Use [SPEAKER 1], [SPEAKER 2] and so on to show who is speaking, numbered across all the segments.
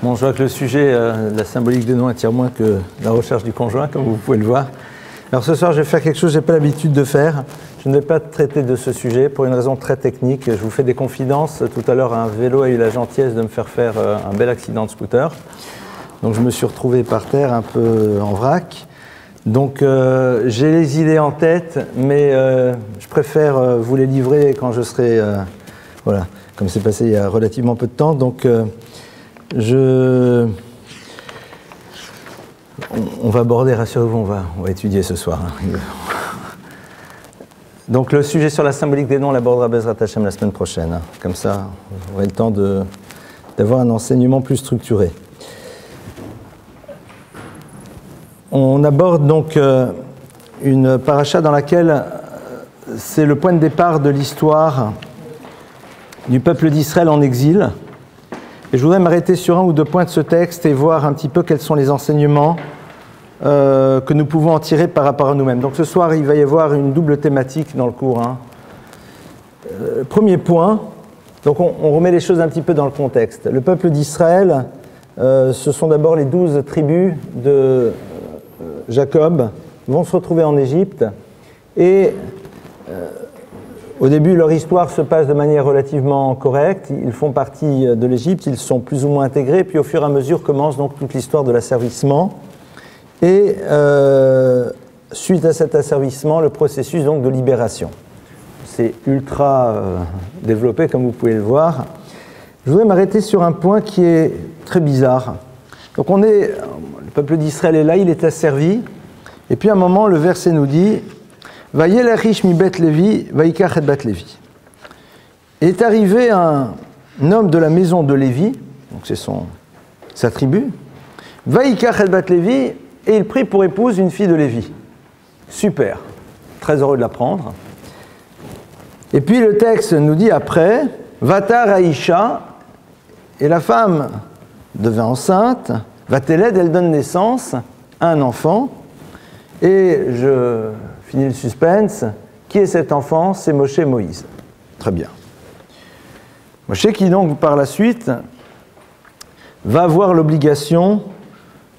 [SPEAKER 1] Bon, je vois que le sujet de la symbolique des noms attire moins que la recherche du conjoint, comme vous pouvez le voir. Alors ce soir, je vais faire quelque chose que je n'ai pas l'habitude de faire. Je ne vais pas traiter de ce sujet pour une raison très technique. Je vous fais des confidences. Tout à l'heure, un vélo a eu la gentillesse de me faire un bel accident de scooter. Donc je me suis retrouvé par terre un peu en vrac. Donc j'ai les idées en tête, mais je préfère vous les livrer quand je serai... voilà, comme c'est passé il y a relativement peu de temps. Donc on va aborder, rassurez-vous, on va étudier ce soir. Donc le sujet sur la symbolique des noms, on l'abordera Bezrat Hashem la semaine prochaine. Comme ça, on aura le temps d'avoir un enseignement plus structuré. On aborde donc une paracha dans laquelle c'est le point de départ de l'histoire du peuple d'Israël en exil. Et je voudrais m'arrêter sur un ou deux points de ce texte et voir un petit peu quels sont les enseignements que nous pouvons en tirer par rapport à nous-mêmes. Donc ce soir, il va y avoir une double thématique dans le cours. Premier point, donc on remet les choses un petit peu dans le contexte. Le peuple d'Israël, ce sont d'abord les 12 tribus de Jacob, vont se retrouver en Égypte et au début, leur histoire se passe de manière relativement correcte. Ils font partie de l'Égypte, ils sont plus ou moins intégrés. Puis au fur et à mesure commence donc toute l'histoire de l'asservissement. Et suite à cet asservissement, le processus donc de libération. C'est ultra développé, comme vous pouvez le voir. Je voudrais m'arrêter sur un point qui est très bizarre. Donc le peuple d'Israël est là, il est asservi. Et puis à un moment, le verset nous dit... Vayelach mi bet Lévi, vayikach et bat Lévi. Est arrivé un homme de la maison de Lévi, donc c'est sa tribu, vayikach et bat Lévi, et il prit pour épouse une fille de Lévi. Super, très heureux de la prendre. Et puis le texte nous dit après, Vatar Aïcha, et la femme devint enceinte, Vateled, elle donne naissance à un enfant, et fini le suspense. Qui est cet enfant? C'est Moshe Moïse. Très bien. Moshe qui donc par la suite va avoir l'obligation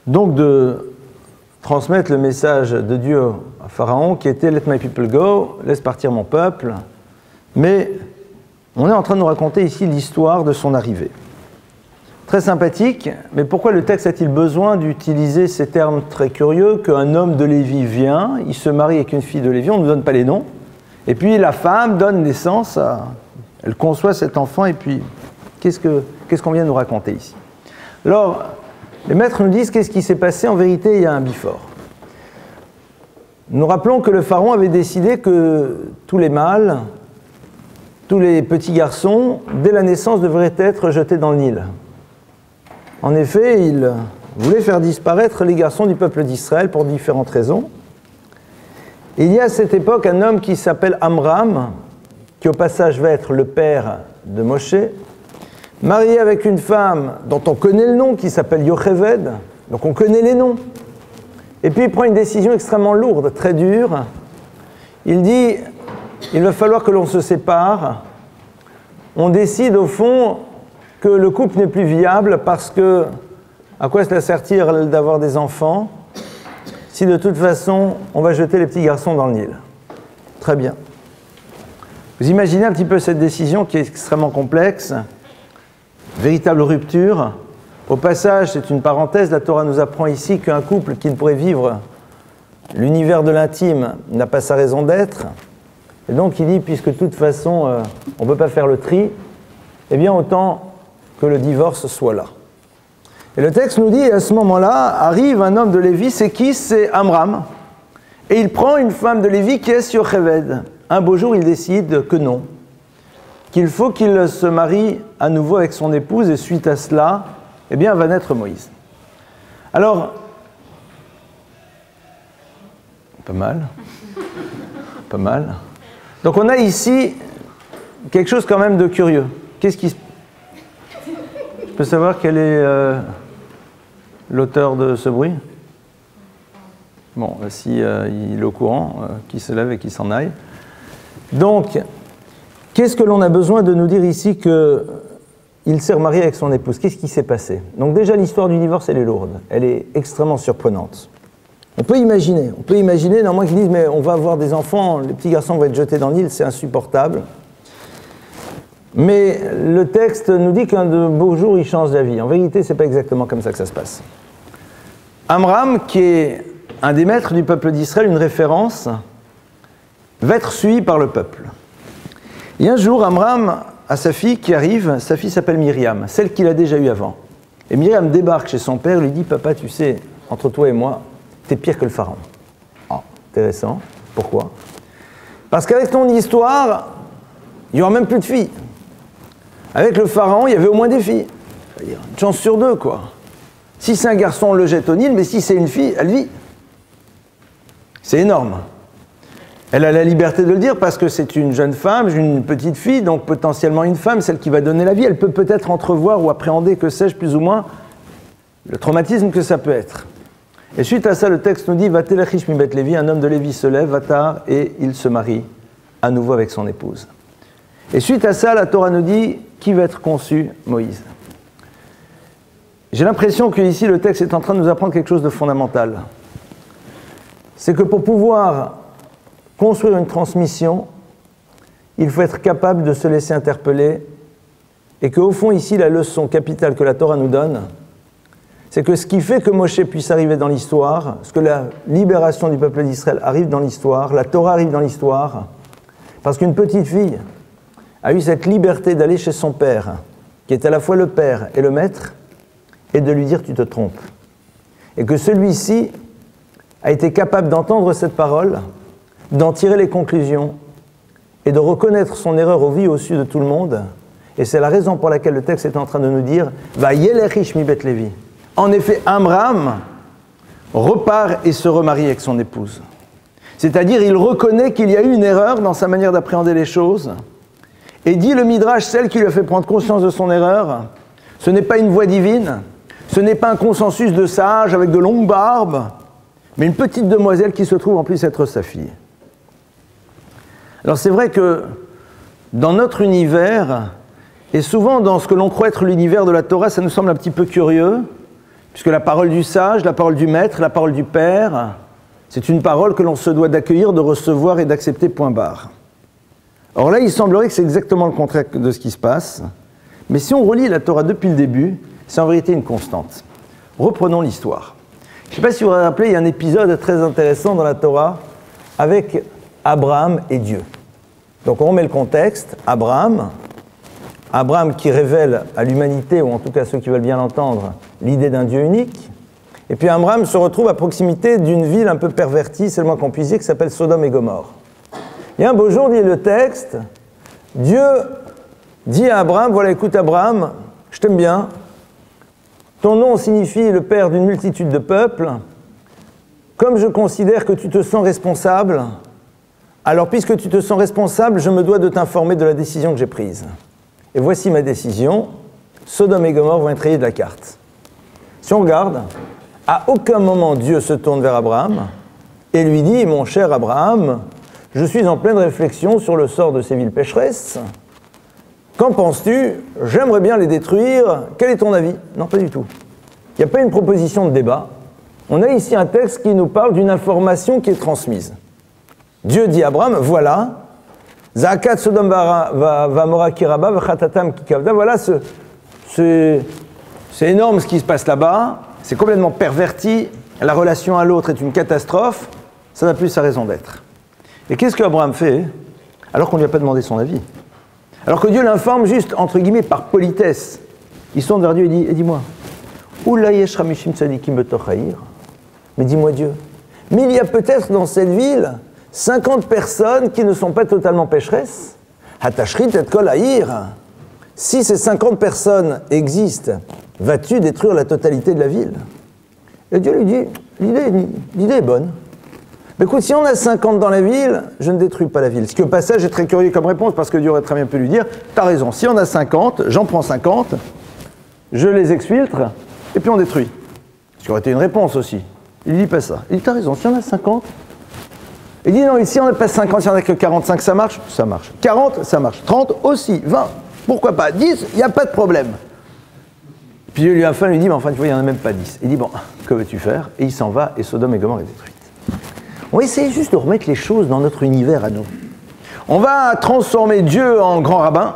[SPEAKER 1] donc de transmettre le message de Dieu à Pharaon qui était Let my people go, laisse partir mon peuple. Mais on est en train de nous raconter ici l'histoire de son arrivée. Très sympathique, mais pourquoi le texte a-t-il besoin d'utiliser ces termes très curieux qu'un homme de Lévi vient, il se marie avec une fille de Lévi, on ne nous donne pas les noms, et puis la femme donne naissance elle conçoit cet enfant, et puis qu'est-ce qu'on vient de nous raconter ici? Alors, les maîtres nous disent qu'est-ce qui s'est passé, en vérité il y a un before. Nous rappelons que le pharaon avait décidé que tous les mâles, tous les petits garçons, dès la naissance devraient être jetés dans le Nil. En effet, il voulait faire disparaître les garçons du peuple d'Israël pour différentes raisons. Il y a à cette époque un homme qui s'appelle Amram, qui au passage va être le père de Moshe, marié avec une femme dont on connaît le nom, qui s'appelle Yocheved, donc on connaît les noms. Et puis il prend une décision extrêmement lourde, très dure. Il dit, il va falloir que l'on se sépare. On décide au fond que le couple n'est plus viable parce que, à quoi cela sert-il d'avoir des enfants si de toute façon on va jeter les petits garçons dans le Nil? Très bien. Vous imaginez un petit peu cette décision qui est extrêmement complexe, véritable rupture. Au passage, c'est une parenthèse, la Torah nous apprend ici qu'un couple qui ne pourrait vivre l'univers de l'intime n'a pas sa raison d'être. Et donc il dit, puisque de toute façon on ne peut pas faire le tri, eh bien autant que le divorce soit là. Et le texte nous dit, à ce moment-là, arrive un homme de Lévi, c'est qui? C'est Amram. Et il prend une femme de Lévi qui est Yocheved. Un beau jour, il décide que non, qu'il faut qu'il se marie à nouveau avec son épouse, et suite à cela, eh bien, va naître Moïse. Alors, pas mal. Pas mal. Donc on a ici quelque chose quand même de curieux. Qu'est-ce qui se passe? Je peux savoir quel est l'auteur de ce bruit? Bon, si il est au courant, qu'il se lève et qu'il s'en aille. Donc, qu'est-ce que l'on a besoin de nous dire ici qu'il il s'est remarié avec son épouse. Qu'est-ce qui s'est passé? Donc déjà, l'histoire du divorce, elle est lourde. Elle est extrêmement surprenante. On peut imaginer, néanmoins qu'ils disent, mais on va avoir des enfants, les petits garçons vont être jetés dans l'île, c'est insupportable. Mais le texte nous dit qu'un de beaux jours, il change d'avis. En vérité, c'est pas exactement comme ça que ça se passe. Amram, qui est un des maîtres du peuple d'Israël, une référence, va être suivi par le peuple. Et un jour, Amram a sa fille qui arrive, sa fille s'appelle Myriam, celle qu'il a déjà eue avant. Et Myriam débarque chez son père, lui dit, papa, tu sais, entre toi et moi, t'es pire que le pharaon. Ah, intéressant. Pourquoi? Parce qu'avec ton histoire, il n'y aura même plus de filles. Avec le pharaon, il y avait au moins des filles. C'est-à-dire une chance sur deux, quoi. Si c'est un garçon, on le jette au Nil, mais si c'est une fille, elle vit. C'est énorme. Elle a la liberté de le dire parce que c'est une jeune femme, une petite fille, donc potentiellement une femme, celle qui va donner la vie. Elle peut peut-être entrevoir ou appréhender, que sais-je, plus ou moins, le traumatisme que ça peut être. Et suite à ça, le texte nous dit « Vatelechish mi bet Lévi », un homme de Lévi se lève, Vatar, et il se marie à nouveau avec son épouse. Et suite à ça, la Torah nous dit qui va être conçu? Moïse. J'ai l'impression que ici, le texte est en train de nous apprendre quelque chose de fondamental. C'est que pour pouvoir construire une transmission, il faut être capable de se laisser interpeller et qu'au fond, ici, la leçon capitale que la Torah nous donne, c'est que ce qui fait que Moshe puisse arriver dans l'histoire, ce que la libération du peuple d'Israël arrive dans l'histoire, la Torah arrive dans l'histoire, parce qu'une petite fille a eu cette liberté d'aller chez son père, qui est à la fois le père et le maître, et de lui dire « tu te trompes ». Et que celui-ci a été capable d'entendre cette parole, d'en tirer les conclusions, et de reconnaître son erreur au vu et au su de tout le monde. Et c'est la raison pour laquelle le texte est en train de nous dire « va yelerish mi bet Lévi ». En effet, Amram repart et se remarie avec son épouse. C'est-à-dire, il reconnaît qu'il y a eu une erreur dans sa manière d'appréhender les choses, et dit le Midrash, celle qui lui a fait prendre conscience de son erreur, ce n'est pas une voix divine, ce n'est pas un consensus de sages avec de longues barbes, mais une petite demoiselle qui se trouve en plus être sa fille. Alors c'est vrai que dans notre univers, et souvent dans ce que l'on croit être l'univers de la Torah, ça nous semble un petit peu curieux, puisque la parole du sage, la parole du maître, la parole du père, c'est une parole que l'on se doit d'accueillir, de recevoir et d'accepter, point barre. Or là, il semblerait que c'est exactement le contraire de ce qui se passe, mais si on relit la Torah depuis le début, c'est en vérité une constante. Reprenons l'histoire. Je ne sais pas si vous vous rappelez, il y a un épisode très intéressant dans la Torah avec Abraham et Dieu. Donc on remet le contexte, Abraham qui révèle à l'humanité, ou en tout cas à ceux qui veulent bien l'entendre, l'idée d'un Dieu unique. Et puis Abraham se retrouve à proximité d'une ville un peu pervertie, c'est le moins qu'on puisse dire, qui s'appelle Sodome et Gomorrhe. Et un beau jour, dit le texte, Dieu dit à Abraham, voilà, écoute Abraham, je t'aime bien, ton nom signifie le père d'une multitude de peuples, comme je considère que tu te sens responsable, alors puisque tu te sens responsable, je me dois de t'informer de la décision que j'ai prise. Et voici ma décision, Sodome et Gomorrhe vont être rayés de la carte. Si on regarde, à aucun moment Dieu se tourne vers Abraham et lui dit, mon cher Abraham, je suis en pleine réflexion sur le sort de ces villes pécheresses. Qu'en penses-tu? J'aimerais bien les détruire. Quel est ton avis? Non, pas du tout. Il n'y a pas une proposition de débat. On a ici un texte qui nous parle d'une information qui est transmise. Dieu dit à Abraham, voilà, Zaakat Sodom Vamora Kiraba Vachatatam Kikavda, voilà, c'est énorme ce qui se passe là-bas, c'est complètement perverti, la relation à l'autre est une catastrophe, ça n'a plus sa raison d'être. Et qu'est-ce qu'Abraham fait alors qu'on ne lui a pas demandé son avis? Alors que Dieu l'informe juste, entre guillemets, par politesse. Il se tourne vers Dieu et dit, dis-moi, Oula yeshra mishim tzadikim betochaïr, mais dis-moi Dieu, mais il y a peut-être dans cette ville 50 personnes qui ne sont pas totalement pécheresses. Hatashrit et kol haïr. Si ces 50 personnes existent, vas-tu détruire la totalité de la ville? Et Dieu lui dit, l'idée est bonne. Mais écoute, si on a 50 dans la ville, je ne détruis pas la ville. Ce que passage est très curieux comme réponse, parce que Dieu aurait très bien pu lui dire, t'as raison, si on a 50, j'en prends 50, je les exfiltre, et puis on détruit. Ce qui aurait été une réponse aussi. Il dit pas ça. Il dit, t'as raison, si on a 50, il dit, non, si on n'a pas 50, si on n'a que 45, ça marche? Ça marche. 40, ça marche. 30 aussi. 20. pourquoi pas 10, il n'y a pas de problème. Puis Dieu lui enfin lui dit, mais enfin tu vois, il n'y en a même pas 10. Il dit, bon, que veux-tu faire? Et il s'en va, et Sodome et Gomorrhe est détruite. On va essayer juste de remettre les choses dans notre univers à nous. On va transformer Dieu en grand rabbin,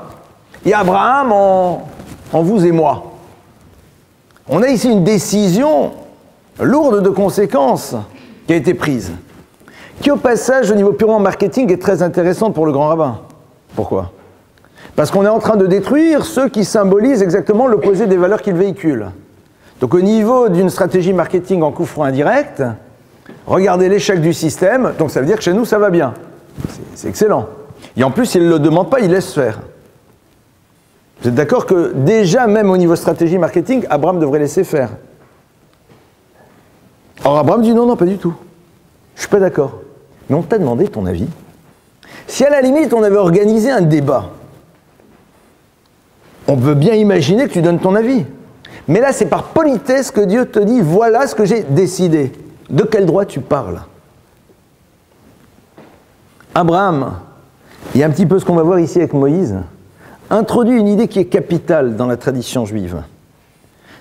[SPEAKER 1] et Abraham en vous et moi. On a ici une décision lourde de conséquences qui a été prise, qui au passage, au niveau purement marketing, est très intéressante pour le grand rabbin. Pourquoi? Parce qu'on est en train de détruire ceux qui symbolisent exactement l'opposé des valeurs qu'ils véhiculent. Donc au niveau d'une stratégie marketing en coup franc indirect, regardez l'échec du système, donc ça veut dire que chez nous ça va bien. C'est excellent. Et en plus, il ne le demande pas, il laisse faire. Vous êtes d'accord que déjà, même au niveau stratégie marketing, Abraham devrait laisser faire. Or Abraham dit non, non, pas du tout. Je ne suis pas d'accord. Mais on t'a demandé ton avis. Si à la limite on avait organisé un débat, on peut bien imaginer que tu donnes ton avis. Mais là, c'est par politesse que Dieu te dit, voilà ce que j'ai décidé. De quel droit tu parles? Abraham, il y a un petit peu ce qu'on va voir ici avec Moïse, introduit une idée qui est capitale dans la tradition juive.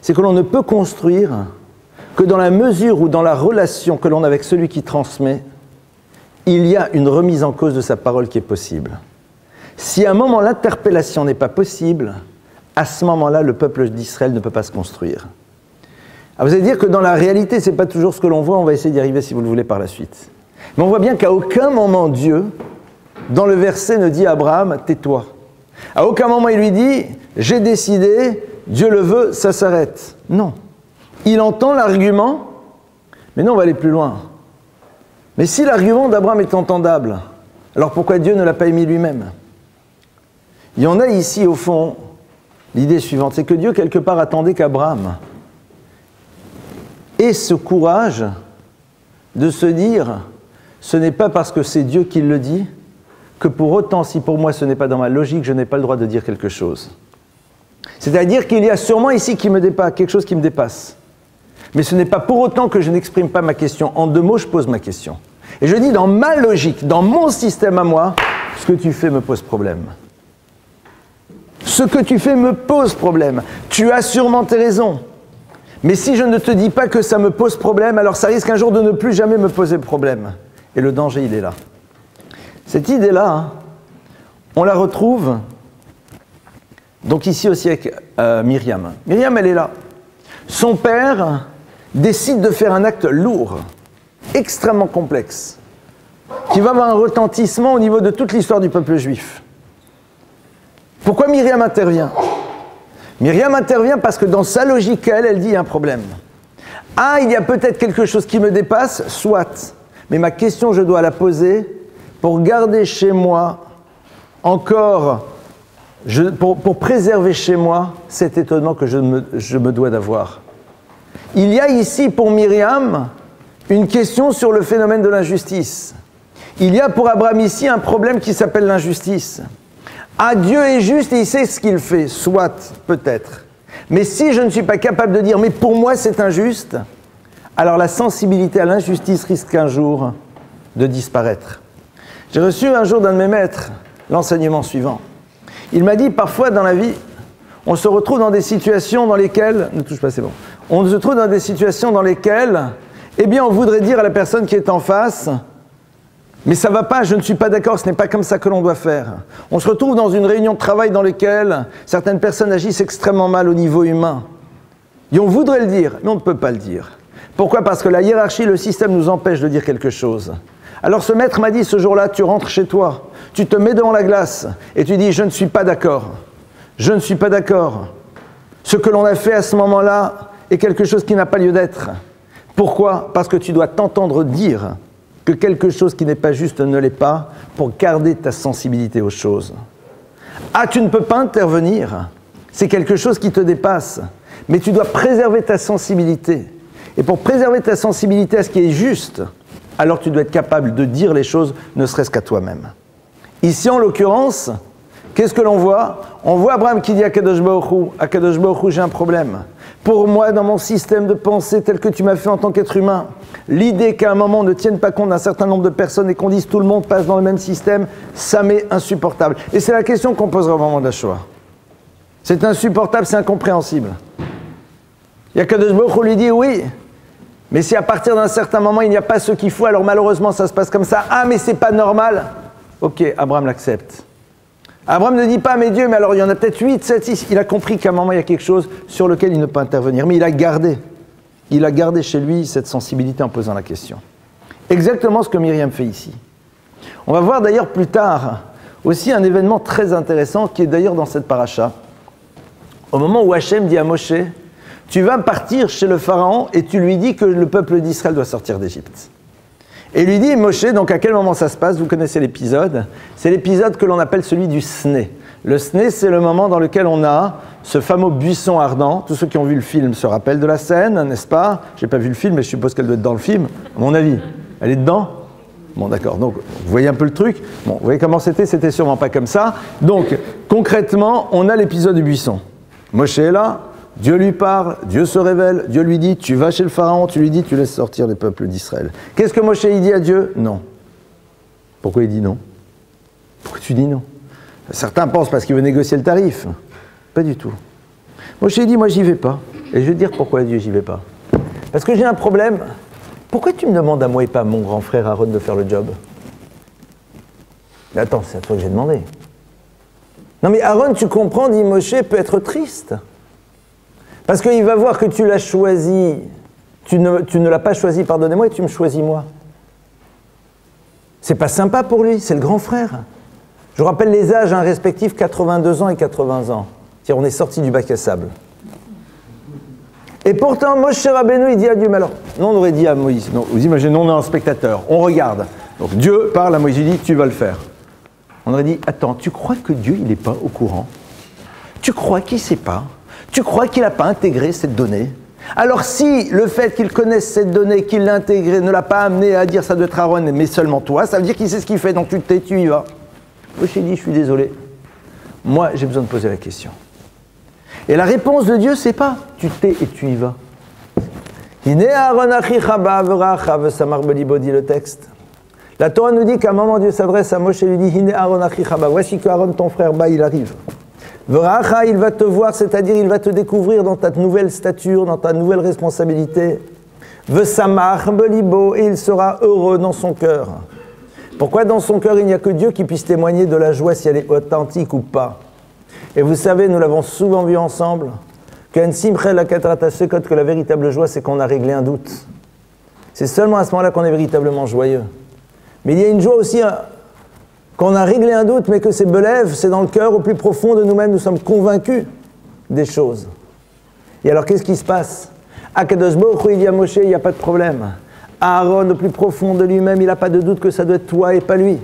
[SPEAKER 1] C'est que l'on ne peut construire que dans la mesure où dans la relation que l'on a avec celui qui transmet, il y a une remise en cause de sa parole qui est possible. Si à un moment l'interpellation n'est pas possible, à ce moment-là, le peuple d'Israël ne peut pas se construire. Alors vous allez dire que dans la réalité, ce n'est pas toujours ce que l'on voit, on va essayer d'y arriver si vous le voulez par la suite. Mais on voit bien qu'à aucun moment Dieu, dans le verset, ne dit à Abraham, tais-toi. À aucun moment il lui dit, j'ai décidé, Dieu le veut, ça s'arrête. Non. Il entend l'argument, mais non, on va aller plus loin. Mais si l'argument d'Abraham est entendable, alors pourquoi Dieu ne l'a pas émis lui-même? Il y en a ici, au fond, l'idée suivante, c'est que Dieu, quelque part, attendait qu'Abraham ait ce courage de se dire, ce n'est pas parce que c'est Dieu qui le dit, que pour autant, si pour moi ce n'est pas dans ma logique, je n'ai pas le droit de dire quelque chose. C'est-à-dire qu'il y a sûrement ici quelque chose qui me dépasse. Mais ce n'est pas pour autant que je n'exprime pas ma question. En 2 mots, je pose ma question. Et je dis, dans ma logique, dans mon système à moi, ce que tu fais me pose problème. Ce que tu fais me pose problème. Tu as sûrement tes raisons. Mais si je ne te dis pas que ça me pose problème, alors ça risque un jour de ne plus jamais me poser problème. Et le danger, il est là. Cette idée-là, hein, on la retrouve donc ici aussi avec Myriam. Myriam, elle est là. Son père décide de faire un acte lourd, extrêmement complexe, qui va avoir un retentissement au niveau de toute l'histoire du peuple juif. Pourquoi Myriam intervient? Myriam intervient parce que dans sa logique, elle dit il y a un problème. Ah, il y a peut-être quelque chose qui me dépasse, soit. Mais ma question, je dois la poser pour garder chez moi encore, pour préserver chez moi cet étonnement que je me dois d'avoir. Il y a ici pour Myriam une question sur le phénomène de l'injustice. Il y a pour Abraham ici un problème qui s'appelle l'injustice. Ah, Dieu est juste et il sait ce qu'il fait, soit, peut-être. Mais si je ne suis pas capable de dire « mais pour moi c'est injuste », alors la sensibilité à l'injustice risque un jour de disparaître. J'ai reçu un jour d'un de mes maîtres l'enseignement suivant. Il m'a dit, parfois dans la vie, on se retrouve dans des situations dans lesquelles... Ne touche pas, c'est bon. On se trouve dans des situations dans lesquelles, eh bien, on voudrait dire à la personne qui est en face, mais ça ne va pas, je ne suis pas d'accord, ce n'est pas comme ça que l'on doit faire. On se retrouve dans une réunion de travail dans laquelle certaines personnes agissent extrêmement mal au niveau humain. Et on voudrait le dire, mais on ne peut pas le dire. Pourquoi? Parce que la hiérarchie, le système nous empêche de dire quelque chose. Alors ce maître m'a dit, ce jour-là, tu rentres chez toi, tu te mets devant la glace et tu dis, je ne suis pas d'accord. Je ne suis pas d'accord. Ce que l'on a fait à ce moment-là est quelque chose qui n'a pas lieu d'être. Pourquoi? Parce que tu dois t'entendre dire que quelque chose qui n'est pas juste ne l'est pas pour garder ta sensibilité aux choses. Ah, tu ne peux pas intervenir. C'est quelque chose qui te dépasse. Mais tu dois préserver ta sensibilité. Et pour préserver ta sensibilité à ce qui est juste, alors tu dois être capable de dire les choses, ne serait-ce qu'à toi-même. Ici, en l'occurrence, qu'est-ce que l'on voit? On voit Abraham qui dit à Kadosh Baruch Hu, j'ai un problème. Pour moi, dans mon système de pensée tel que tu m'as fait en tant qu'être humain, l'idée qu'à un moment on ne tienne pas compte d'un certain nombre de personnes et qu'on dise tout le monde passe dans le même système, ça m'est insupportable. Et c'est la question qu'on posera au moment de la Shoah. C'est insupportable, c'est incompréhensible. Akadosh Baruch Hu lui dit oui, mais si à partir d'un certain moment il n'y a pas ce qu'il faut, alors malheureusement ça se passe comme ça. Ah, mais c'est pas normal. Ok, Abraham l'accepte. Abraham ne dit pas, mais Dieu, mais alors il y en a peut-être 8, 7, 6. Il a compris qu'à un moment il y a quelque chose sur lequel il ne peut intervenir. Mais il a gardé chez lui cette sensibilité en posant la question. Exactement ce que Myriam fait ici. On va voir d'ailleurs plus tard aussi un événement très intéressant qui est d'ailleurs dans cette paracha. Au moment où Hachem dit à Moshe, tu vas partir chez le Pharaon et tu lui dis que le peuple d'Israël doit sortir d'Égypte. Et il lui dit, Moshe, donc à quel moment ça se passe? Vous connaissez l'épisode. C'est l'épisode que l'on appelle celui du Sné. Le Sné, c'est le moment dans lequel on a ce fameux buisson ardent. Tous ceux qui ont vu le film se rappellent de la scène, n'est-ce pas? Je n'ai pas vu le film, mais je suppose qu'elle doit être dans le film. À mon avis, elle est dedans? Bon, d'accord. Donc, vous voyez un peu le truc? Bon, vous voyez comment c'était sûrement pas comme ça. Donc, concrètement, on a l'épisode du buisson. Moshe est là. Dieu lui parle, Dieu se révèle, Dieu lui dit, tu vas chez le Pharaon, tu lui dis, tu laisses sortir les peuples d'Israël. Qu'est-ce que Moshe il dit à Dieu? Non. Pourquoi il dit non? Pourquoi tu dis non? Certains pensent parce qu'il veut négocier le tarif. Pas du tout. Moshe dit, moi j'y vais pas. Et je vais te dire pourquoi Dieu j'y vais pas. Parce que j'ai un problème. Pourquoi tu me demandes à moi et pas à mon grand frère Aaron de faire le job? Mais attends, c'est à toi que j'ai demandé. Non mais Aaron, tu comprends, dit Moshe, peut être triste. Parce qu'il va voir que tu l'as choisi, tu ne l'as pas choisi, pardonnez-moi, et tu me choisis moi. C'est pas sympa pour lui, c'est le grand frère. Je vous rappelle les âges respectifs, 82 ans et 80 ans. C'est-à-dire on est sorti du bac à sable. Et pourtant, Moshe Rabbeinu, il dit à Dieu, mais alors, non, on aurait dit à Moïse, non, vous imaginez, non, on est un spectateur, on regarde. Donc Dieu parle à Moïse, il dit, tu vas le faire. On aurait dit, attends, tu crois que Dieu, il n'est pas au courant? Tu crois qu'il ne sait pas? Tu crois qu'il n'a pas intégré cette donnée? Alors si le fait qu'il connaisse cette donnée, qu'il l'a intégrée, ne l'a pas amené à dire ça doit être Aaron, mais seulement toi, ça veut dire qu'il sait ce qu'il fait, donc tu te tais, tu y vas. Moi j'ai dit, je suis désolé. Moi j'ai besoin de poser la question. Et la réponse de Dieu, c'est pas tu te tais et tu y vas. Dit le texte. La Torah nous dit qu'à un moment Dieu s'adresse à Moshe et lui dit Hine Aaron achichaba, voici que Aaron ton frère il arrive. V'racha, il va te voir, c'est-à-dire il va te découvrir dans ta nouvelle stature, dans ta nouvelle responsabilité. V'samach belibo, et il sera heureux dans son cœur. Pourquoi dans son cœur il n'y a que Dieu qui puisse témoigner de la joie si elle est authentique ou pas? Et vous savez, nous l'avons souvent vu ensemble, que la véritable joie c'est qu'on a réglé un doute. C'est seulement à ce moment-là qu'on est véritablement joyeux. Mais il y a une joie aussi qu'on a réglé un doute, mais que c'est belève, c'est dans le cœur, au plus profond de nous-mêmes, nous sommes convaincus des choses. Et alors, qu'est-ce qui se passe? Akadosh Baruch Hu, il dit à Moshe, il n'y a pas de problème. Aaron, au plus profond de lui-même, il n'a pas de doute que ça doit être toi et pas lui.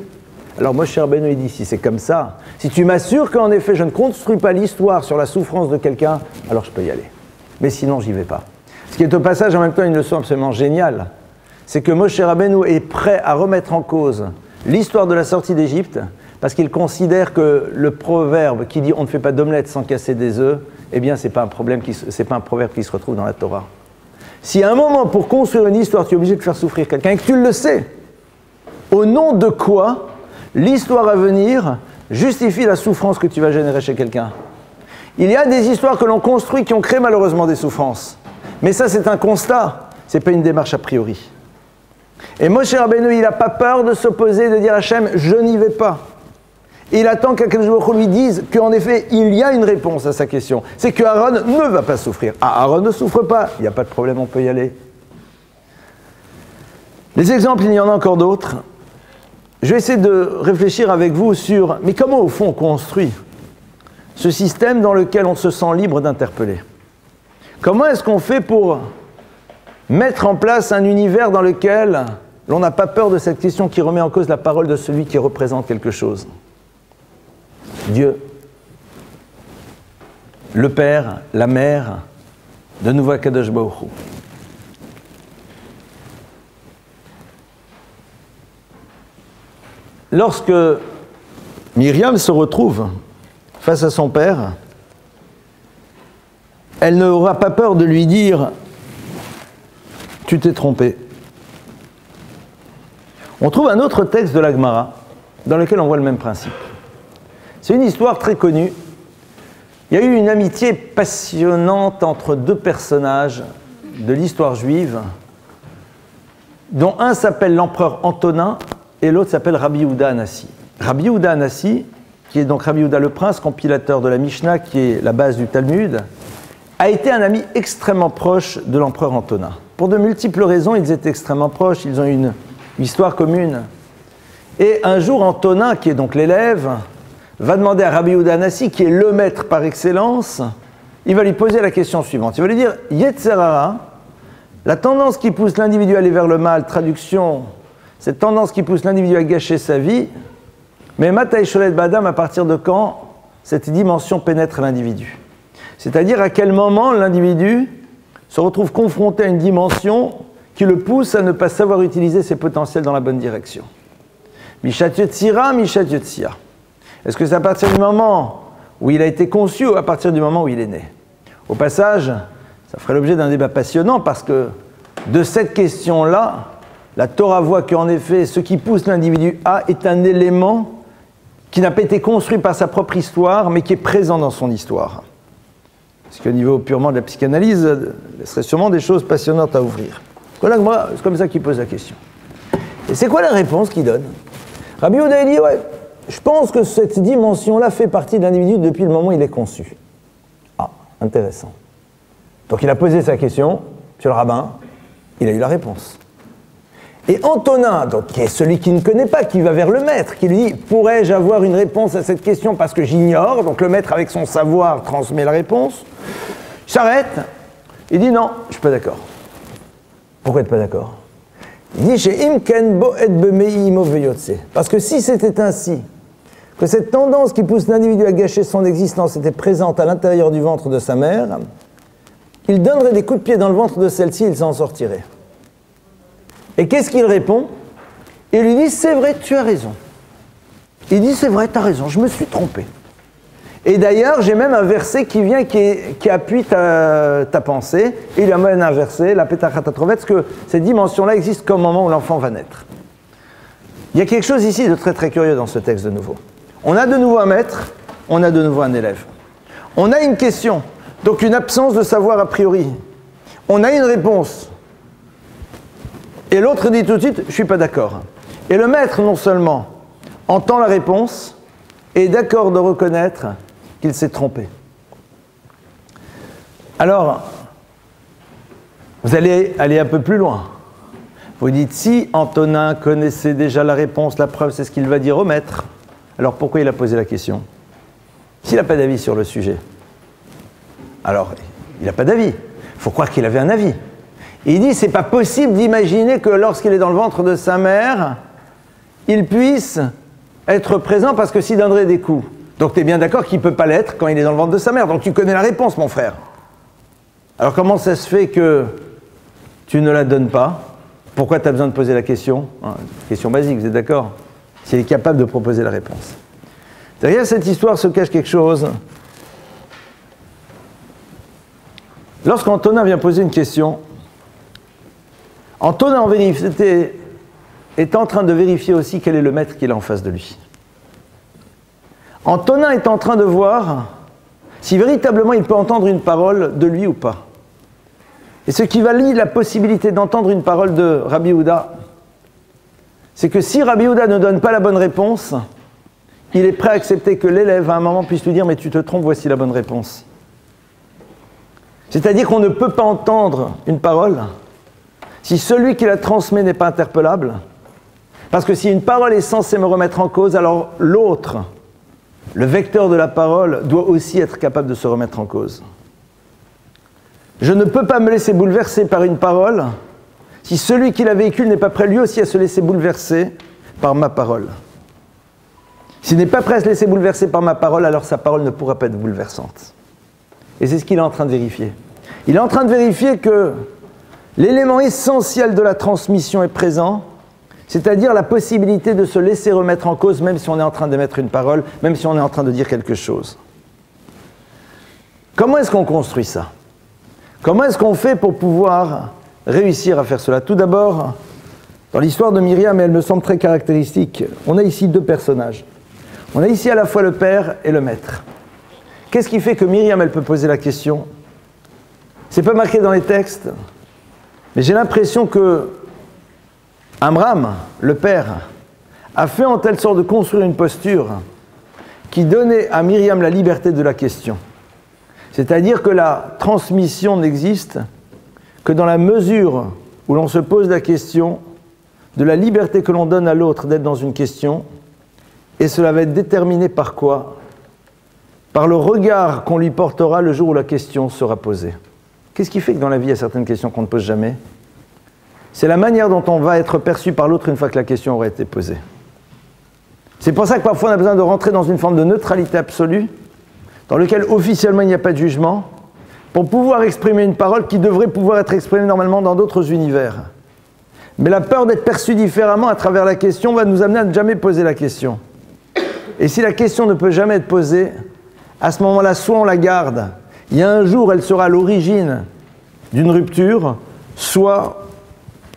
[SPEAKER 1] Alors Moshe Rabbeinu, il dit, si c'est comme ça, si tu m'assures qu'en effet, je ne construis pas l'histoire sur la souffrance de quelqu'un, alors je peux y aller. Mais sinon, j'y vais pas. Ce qui est au passage, en même temps, une leçon absolument géniale, c'est que Moshe Rabbeinu est prêt à remettre en cause l'histoire de la sortie d'Égypte, parce qu'il considère que le proverbe qui dit « on ne fait pas d'omelette sans casser des œufs », eh bien, c'est pas un proverbe qui se retrouve dans la Torah. Si à un moment, pour construire une histoire, tu es obligé de faire souffrir quelqu'un, et que tu le sais, au nom de quoi l'histoire à venir justifie la souffrance que tu vas générer chez quelqu'un? Il y a des histoires que l'on construit qui ont créé malheureusement des souffrances. Mais ça, c'est un constat, c'est pas une démarche a priori. Et Moshe Rabbeinu, il n'a pas peur de s'opposer, de dire à Hachem, je n'y vais pas. Et il attend qu'Akadosh Baruch Hu lui dise qu'en effet, il y a une réponse à sa question. C'est que Aaron ne va pas souffrir. Ah, Aaron ne souffre pas, il n'y a pas de problème, on peut y aller. Les exemples, il y en a encore d'autres. Je vais essayer de réfléchir avec vous sur, mais comment au fond on construit ce système dans lequel on se sent libre d'interpeller? Comment est-ce qu'on fait pour mettre en place un univers dans lequel l'on n'a pas peur de cette question qui remet en cause la parole de celui qui représente quelque chose? Dieu, le Père, la Mère, de nouveau Akadosh Baruch Hu. Lorsque Myriam se retrouve face à son père, elle n'aura pas peur de lui dire « tu t'es trompé ». On trouve un autre texte de la Gemara dans lequel on voit le même principe. C'est une histoire très connue Il y a eu une amitié passionnante entre deux personnages de l'histoire juive, dont un s'appelle l'empereur Antonin et l'autre s'appelle Rabbi Yehuda Hanassi. Rabbi Yehuda Hanassi, qui est donc Rabbi Yehuda le Prince, compilateur de la Mishnah, qui est la base du Talmud, a été un ami extrêmement proche de l'empereur Antonin. Pour de multiples raisons, ils étaient extrêmement proches, ils ont eu une histoire commune. Et un jour, Antonin, qui est donc l'élève, va demander à Rabbi Yehuda Hanassi, qui est le maître par excellence, il va lui poser la question suivante. Il va lui dire « Yetzer hara, la tendance qui pousse l'individu à aller vers le mal, traduction, cette tendance qui pousse l'individu à gâcher sa vie, mais Mataï Sholet Badam, à partir de quand cette dimension pénètre l'individu ?» C'est-à-dire à quel moment l'individu se retrouve confronté à une dimension qui le pousse à ne pas savoir utiliser ses potentiels dans la bonne direction. Mishat Yotzira, Mishat Yotzia. Est-ce que c'est à partir du moment où il a été conçu ou à partir du moment où il est né? Au passage, ça ferait l'objet d'un débat passionnant parce que de cette question-là, la Torah voit qu'en effet, ce qui pousse l'individu à est un élément qui n'a pas été construit par sa propre histoire, mais qui est présent dans son histoire. Parce qu'au niveau purement de la psychanalyse, il serait sûrement des choses passionnantes à ouvrir. Voilà, moi, c'est comme ça qu'il pose la question. Et c'est quoi la réponse qu'il donne? Rabbi Yehuda dit, ouais, je pense que cette dimension-là fait partie de l'individu depuis le moment où il est conçu. Ah, intéressant. Donc il a posé sa question, monsieur le rabbin, il a eu la réponse. Et Antonin, donc, qui est celui qui ne connaît pas, qui va vers le maître, qui lui dit, pourrais-je avoir une réponse à cette question parce que j'ignore? Donc le maître, avec son savoir, transmet la réponse. Il s'arrête, il dit, non, je ne suis pas d'accord. Pourquoi tu n'es pas d'accord? Il dit, parce que si c'était ainsi, que cette tendance qui pousse l'individu à gâcher son existence était présente à l'intérieur du ventre de sa mère, il donnerait des coups de pied dans le ventre de celle-ci, il s'en sortirait. Et qu'est-ce qu'il répond? Il lui dit, c'est vrai, tu as raison. Il dit, c'est vrai, tu as raison, je me suis trompé. Et d'ailleurs, j'ai même un verset qui vient, qui appuie ta pensée. Et il amène un verset, la Pétachatatrovet, parce que cette dimension-là existe qu'au moment où l'enfant va naître. Il y a quelque chose ici de très très curieux dans ce texte de nouveau. On a de nouveau un maître, on a de nouveau un élève. On a une question, donc une absence de savoir a priori. On a une réponse. Et l'autre dit tout de suite, je ne suis pas d'accord. Et le maître, non seulement entend la réponse, est d'accord de reconnaître qu'il s'est trompé. Alors, vous allez aller un peu plus loin. Vous dites, si Antonin connaissait déjà la réponse, la preuve, c'est ce qu'il va dire au maître, alors pourquoi il a posé la question? S'il n'a pas d'avis sur le sujet, alors il n'a pas d'avis. Il faut croire qu'il avait un avis. Et il dit, c'est pas possible d'imaginer que lorsqu'il est dans le ventre de sa mère, il puisse être présent parce que s'il donnerait des coups. Donc tu es bien d'accord qu'il ne peut pas l'être quand il est dans le ventre de sa mère. Donc tu connais la réponse, mon frère. Alors comment ça se fait que tu ne la donnes pas? Pourquoi tu as besoin de poser la question? Question basique, vous êtes d'accord? S'il est capable de proposer la réponse. Derrière cette histoire se cache quelque chose. Lorsqu'Antonin vient poser une question, Antonin est en train de vérifier aussi quel est le maître qu'il a en face de lui. Antonin est en train de voir si véritablement il peut entendre une parole de lui ou pas. Et ce qui valide la possibilité d'entendre une parole de Rabbi Yehuda, c'est que si Rabbi Yehuda ne donne pas la bonne réponse, il est prêt à accepter que l'élève à un moment puisse lui dire « mais tu te trompes, voici la bonne réponse ». C'est-à-dire qu'on ne peut pas entendre une parole si celui qui la transmet n'est pas interpellable, parce que si une parole est censée me remettre en cause, alors l'autre, le vecteur de la parole, doit aussi être capable de se remettre en cause. Je ne peux pas me laisser bouleverser par une parole si celui qui la véhicule n'est pas prêt lui aussi à se laisser bouleverser par ma parole. S'il n'est pas prêt à se laisser bouleverser par ma parole, alors sa parole ne pourra pas être bouleversante. Et c'est ce qu'il est en train de vérifier. Il est en train de vérifier que l'élément essentiel de la transmission est présent, c'est-à-dire la possibilité de se laisser remettre en cause, même si on est en train d'émettre une parole, même si on est en train de dire quelque chose. Comment est-ce qu'on construit ça? Comment est-ce qu'on fait pour pouvoir réussir à faire cela? Tout d'abord, dans l'histoire de Myriam, elle me semble très caractéristique, on a ici deux personnages. On a ici à la fois le père et le maître. Qu'est-ce qui fait que Myriam, elle peut poser la question? C'est pas marqué dans les textes, mais j'ai l'impression que Amram, le père, a fait en telle sorte de construire une posture qui donnait à Myriam la liberté de la question. C'est-à-dire que la transmission n'existe que dans la mesure où l'on se pose la question de la liberté que l'on donne à l'autre d'être dans une question, et cela va être déterminé par quoi? Par le regard qu'on lui portera le jour où la question sera posée. Qu'est-ce qui fait que dans la vie, il y a certaines questions qu'on ne pose jamais? C'est la manière dont on va être perçu par l'autre une fois que la question aura été posée. C'est pour ça que parfois on a besoin de rentrer dans une forme de neutralité absolue, dans laquelle officiellement il n'y a pas de jugement, pour pouvoir exprimer une parole qui devrait pouvoir être exprimée normalement dans d'autres univers. Mais la peur d'être perçu différemment à travers la question va nous amener à ne jamais poser la question. Et si la question ne peut jamais être posée, à ce moment-là, soit on la garde, il y a un jour elle sera à l'origine d'une rupture, soit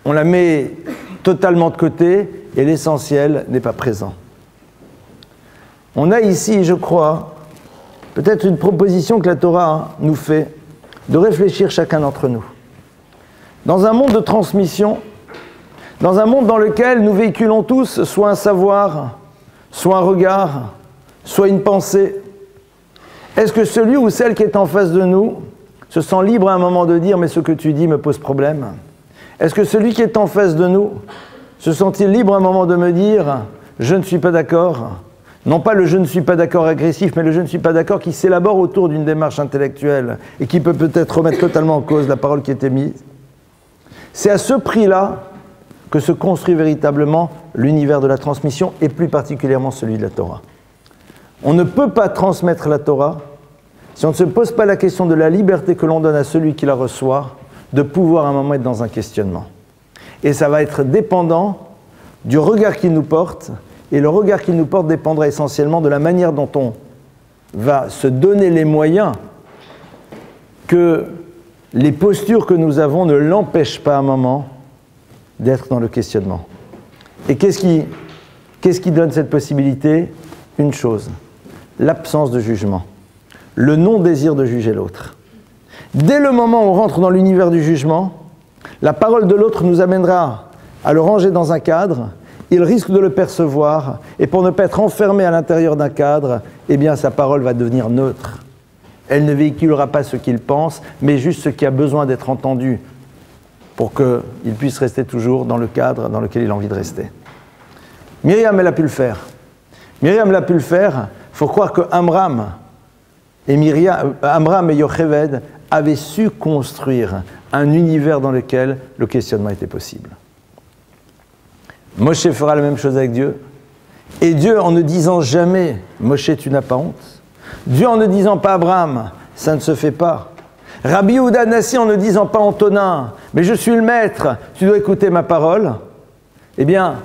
[SPEAKER 1] on la met totalement de côté et l'essentiel n'est pas présent. On a ici, je crois, peut-être une proposition que la Torah nous fait de réfléchir chacun d'entre nous. Dans un monde de transmission, dans un monde dans lequel nous véhiculons tous soit un savoir, soit un regard, soit une pensée, est-ce que celui ou celle qui est en face de nous se sent libre à un moment de dire « mais ce que tu dis me pose problème » ? Est-ce que celui qui est en face de nous se sent-il libre à un moment de me dire « je ne suis pas d'accord » ? Non pas le « je ne suis pas d'accord » agressif, mais le « je ne suis pas d'accord » qui s'élabore autour d'une démarche intellectuelle et qui peut peut-être remettre totalement en cause la parole qui était mise. C'est à ce prix-là que se construit véritablement l'univers de la transmission et plus particulièrement celui de la Torah. On ne peut pas transmettre la Torah si on ne se pose pas la question de la liberté que l'on donne à celui qui la reçoit de pouvoir à un moment être dans un questionnement. Et ça va être dépendant du regard qu'il nous porte, et le regard qu'il nous porte dépendra essentiellement de la manière dont on va se donner les moyens que les postures que nous avons ne l'empêchent pas à un moment d'être dans le questionnement. Et qu'est-ce qui donne cette possibilité? Une chose, l'absence de jugement, le non-désir de juger l'autre. Dès le moment où on rentre dans l'univers du jugement, la parole de l'autre nous amènera à le ranger dans un cadre, il risque de le percevoir, et pour ne pas être enfermé à l'intérieur d'un cadre, eh bien sa parole va devenir neutre. Elle ne véhiculera pas ce qu'il pense, mais juste ce qui a besoin d'être entendu pour qu'il puisse rester toujours dans le cadre dans lequel il a envie de rester. Myriam, elle a pu le faire. Myriam l'a pu le faire. Il faut croire que Amram et Yocheved avaient su construire un univers dans lequel le questionnement était possible. Moshe fera la même chose avec Dieu. Et Dieu, en ne disant jamais « Moshe, tu n'as pas honte », Dieu en ne disant pas « Abraham, ça ne se fait pas », Rabbi Yehuda Nassi en ne disant pas « Antonin, mais je suis le maître, tu dois écouter ma parole », eh bien,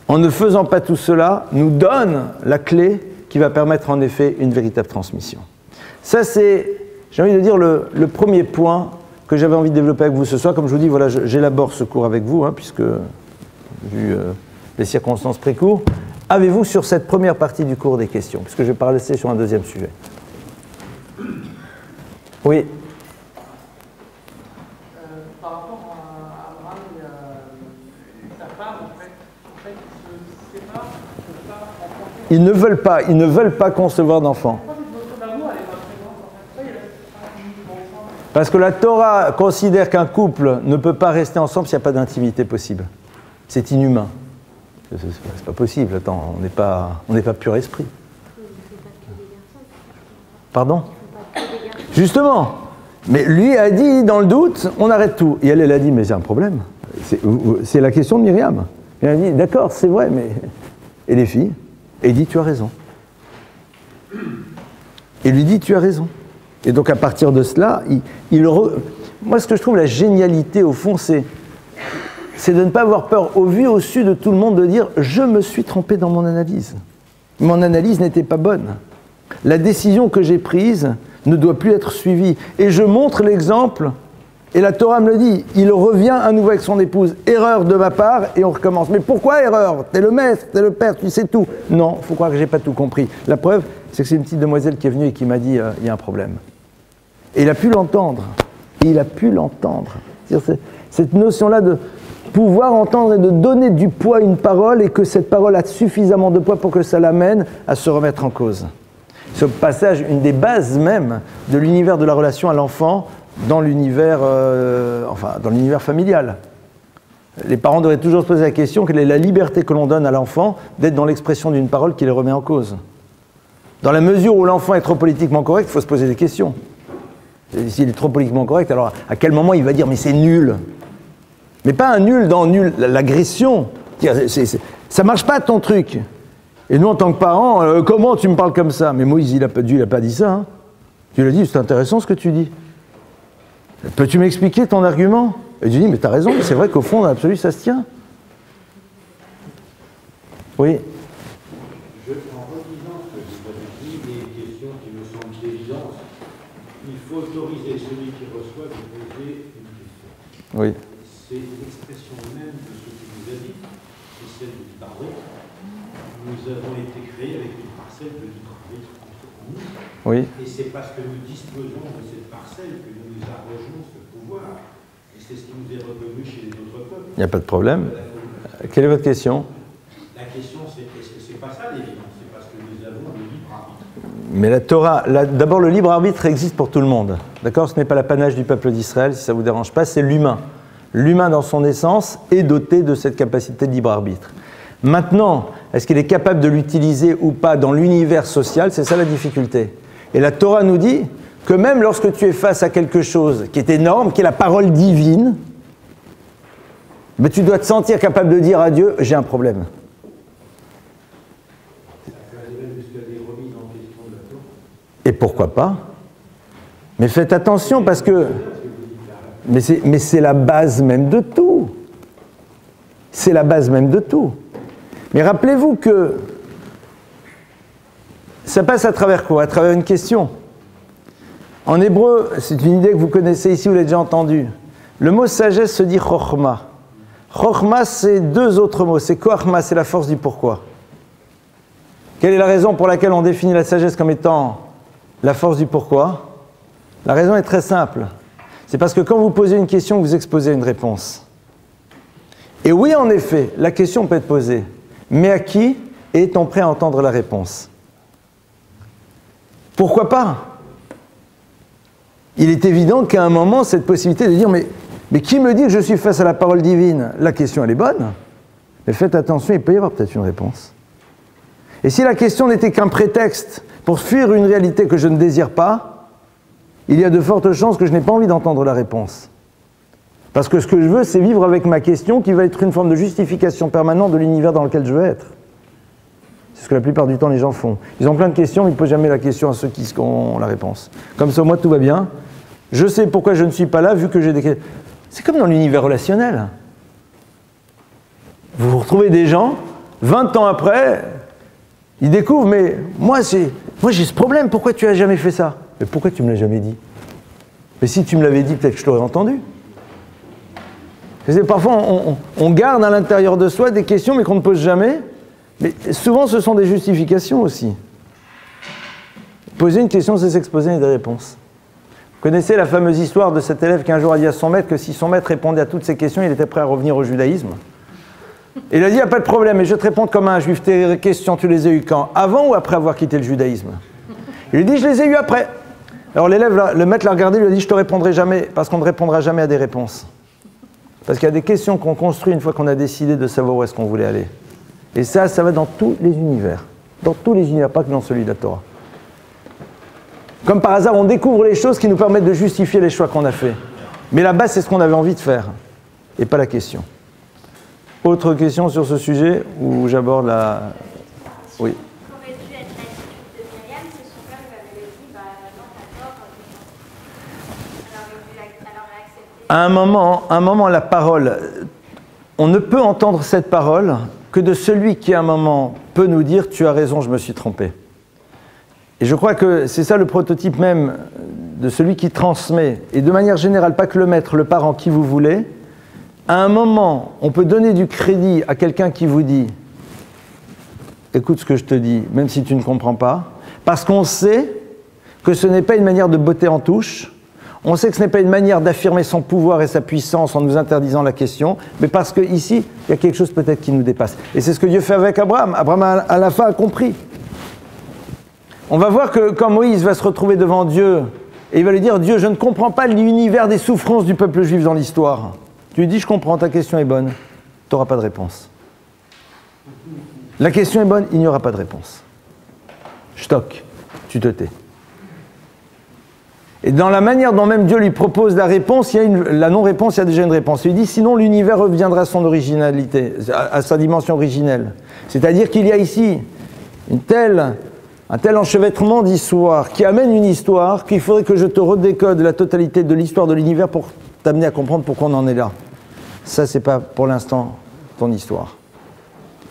[SPEAKER 1] en ne faisant pas tout cela, nous donne la clé qui va permettre en effet une véritable transmission. Ça, c'est, j'ai envie de dire, le premier point que j'avais envie de développer avec vous ce soir. Comme je vous dis, voilà, j'élabore ce cours avec vous, puisque, vu les circonstances précours, avez-vous sur cette première partie du cours des questions? Puisque je vais pas laisser sur un deuxième sujet. Oui.
[SPEAKER 2] Par rapport à Abraham et sa femme, en fait, ils se séparent,
[SPEAKER 1] ils ne veulent pas concevoir d'enfants. Parce que la Torah considère qu'un couple ne peut pas rester ensemble s'il n'y a pas d'intimité possible. C'est inhumain. C'est pas possible. Attends, on n'est pas pur esprit. Pardon? Justement. Mais lui a dit, dans le doute, on arrête tout. Et elle a dit, mais c'est un problème. C'est la question de Myriam. Elle a dit, d'accord, c'est vrai, mais... Et les filles? Et il dit, tu as raison. Et lui dit, tu as raison. Et donc à partir de cela, moi ce que je trouve la génialité au fond, c'est de ne pas avoir peur au vu, au su de tout le monde, de dire, je me suis trompé dans mon analyse. Mon analyse n'était pas bonne. La décision que j'ai prise ne doit plus être suivie. Et je montre l'exemple Et la Torah me le dit, il revient à nouveau avec son épouse. Erreur de ma part, et on recommence. Mais pourquoi erreur? T'es le maître, t'es le père, tu sais tout. Non, il faut croire que j'ai pas tout compris. La preuve, c'est que c'est une petite demoiselle qui est venue et qui m'a dit, il y a un problème. Et il a pu l'entendre. Il a pu l'entendre. Cette notion-là de pouvoir entendre et de donner du poids à une parole et que cette parole a suffisamment de poids pour que ça l'amène à se remettre en cause. Ce passage, une des bases même de l'univers de la relation à l'enfant dans l'univers dans l'univers familial. Les parents devraient toujours se poser la question, quelle est la liberté que l'on donne à l'enfant d'être dans l'expression d'une parole qui les remet en cause. Dans la mesure où l'enfant est trop politiquement correct, il faut se poser des questions. S'il est trop politiquement correct, alors à quel moment il va dire « mais c'est nul ». Mais pas un nul dans nul, l'agression. Ça marche pas ton truc. Et nous, en tant que parents, comment tu me parles comme ça? Mais Moïse, Dieu, il n'a pas dit ça. Hein. Dieu lui a dit, c'est intéressant ce que tu dis. Peux-tu m'expliquer ton argument? Et Dieu dit, mais tu as raison, c'est vrai qu'au fond, dans l'absolu, ça se tient. Oui.
[SPEAKER 3] En redisant ce que vous avez dit, des questions qui me semblent d'évidence, il faut autoriser celui qui reçoit de poser une question.
[SPEAKER 1] Oui.
[SPEAKER 3] C'est l'expression même de ce que vous avez dit, c'est celle du pardon. Nous avons été créés avec une parcelle de libre arbitre en nous.
[SPEAKER 1] Oui.
[SPEAKER 3] Et c'est parce que nous disposons de cette parcelle que nous arrogeons ce pouvoir. Et c'est ce qui nous est revenu chez les autres peuples.
[SPEAKER 1] Il n'y a pas de problème. Quelle est votre question?
[SPEAKER 3] La question, c'est est-ce que c'est pas ça l'évidence? C'est parce que nous avons le libre arbitre.
[SPEAKER 1] Mais la Torah, d'abord le libre arbitre existe pour tout le monde. D'accord? Ce n'est pas l'apanage du peuple d'Israël, si ça ne vous dérange pas, c'est l'humain. L'humain dans son essence est doté de cette capacité de libre arbitre. Maintenant, est-ce qu'il est capable de l'utiliser ou pas dans l'univers social? C'est ça la difficulté. Et la Torah nous dit que même lorsque tu es face à quelque chose qui est énorme, qui est la parole divine, mais tu dois te sentir capable de dire à Dieu, j'ai un problème. Et pourquoi pas? Mais faites attention parce que... Mais c'est la base même de tout. C'est la base même de tout. Mais rappelez-vous que ça passe à travers quoi? À travers une question. En hébreu, c'est une idée que vous connaissez ici, vous l'avez déjà entendue. Le mot sagesse se dit chokhma. Chokhma, c'est deux autres mots. C'est koachma, c'est la force du pourquoi. Quelle est la raison pour laquelle on définit la sagesse comme étant la force du pourquoi? La raison est très simple. C'est parce que quand vous posez une question, vous exposez une réponse. Et oui, en effet, la question peut être posée. Mais à qui est-on prêt à entendre la réponse? Pourquoi pas? Il est évident qu'à un moment, cette possibilité de dire mais qui me dit que je suis face à la parole divine? La question, elle est bonne. Mais faites attention, il peut y avoir peut-être une réponse. Et si la question n'était qu'un prétexte pour fuir une réalité que je ne désire pas, il y a de fortes chances que je n'ai pas envie d'entendre la réponse. Parce que ce que je veux, c'est vivre avec ma question qui va être une forme de justification permanente de l'univers dans lequel je veux être. C'est ce que la plupart du temps les gens font. Ils ont plein de questions, mais ils ne posent jamais la question à ceux qui ont la réponse. Comme ça, moi, tout va bien. Je sais pourquoi je ne suis pas là, vu que j'ai des questions. C'est comme dans l'univers relationnel. Vous retrouvez des gens, 20 ans après, ils découvrent, mais moi j'ai ce problème, pourquoi tu n'as jamais fait ça? Mais pourquoi tu ne me l'as jamais dit? Mais si tu me l'avais dit, peut-être que je t'aurais entendu. Parfois, on garde à l'intérieur de soi des questions, mais qu'on ne pose jamais. Mais souvent, ce sont des justifications aussi. Poser une question, c'est s'exposer à des réponses. Vous connaissez la fameuse histoire de cet élève qui un jour a dit à son maître que si son maître répondait à toutes ces questions, il était prêt à revenir au judaïsme. Et il a dit, il n'y a pas de problème, mais je vais te répondre comme un juif. Tes questions, tu les as eues quand? Avant ou après avoir quitté le judaïsme? Il lui dit, je les ai eues après. Alors l'élève, le maître l'a regardé, il lui a dit, je ne te répondrai jamais, parce qu'on ne répondra jamais à des réponses. Parce qu'il y a des questions qu'on construit une fois qu'on a décidé de savoir où est-ce qu'on voulait aller. Et ça va dans tous les univers. Dans tous les univers, pas que dans celui de la Torah. Comme par hasard, on découvre les choses qui nous permettent de justifier les choix qu'on a faits. Mais la base, c'est ce qu'on avait envie de faire, et pas la question. Autre question sur ce sujet, où j'aborde la... Oui.
[SPEAKER 4] Qu'aurait dû être l'attitude de Myriam si son père lui avait dit, non, t'as tort, elle aurait accepté.
[SPEAKER 1] À un moment, la parole, on ne peut entendre cette parole que de celui qui, à un moment, peut nous dire « tu as raison, je me suis trompé ». Et je crois que c'est ça le prototype même de celui qui transmet, et de manière générale, pas que le maître, le parent, qui vous voulez, à un moment, on peut donner du crédit à quelqu'un qui vous dit « Écoute ce que je te dis, même si tu ne comprends pas », parce qu'on sait que ce n'est pas une manière de botter en touche, on sait que ce n'est pas une manière d'affirmer son pouvoir et sa puissance en nous interdisant la question, mais parce qu'ici, il y a quelque chose peut-être qui nous dépasse. Et c'est ce que Dieu fait avec Abraham. Abraham, à la fin, a compris. On va voir que quand Moïse va se retrouver devant Dieu, et il va lui dire « Dieu, je ne comprends pas l'univers des souffrances du peuple juif dans l'histoire. » Tu lui dis « Je comprends, ta question est bonne. » Tu n'auras pas de réponse. La question est bonne, il n'y aura pas de réponse. Stock, tu te tais. Et dans la manière dont même Dieu lui propose la réponse, la non-réponse, il y a déjà une réponse. Il dit, sinon l'univers reviendra à son originalité, à sa dimension originelle. C'est-à-dire qu'il y a ici un tel enchevêtrement d'histoires qui amène une histoire qu'il faudrait que je te redécode la totalité de l'histoire de l'univers pour t'amener à comprendre pourquoi on en est là. Ça, c'est pas pour l'instant ton histoire.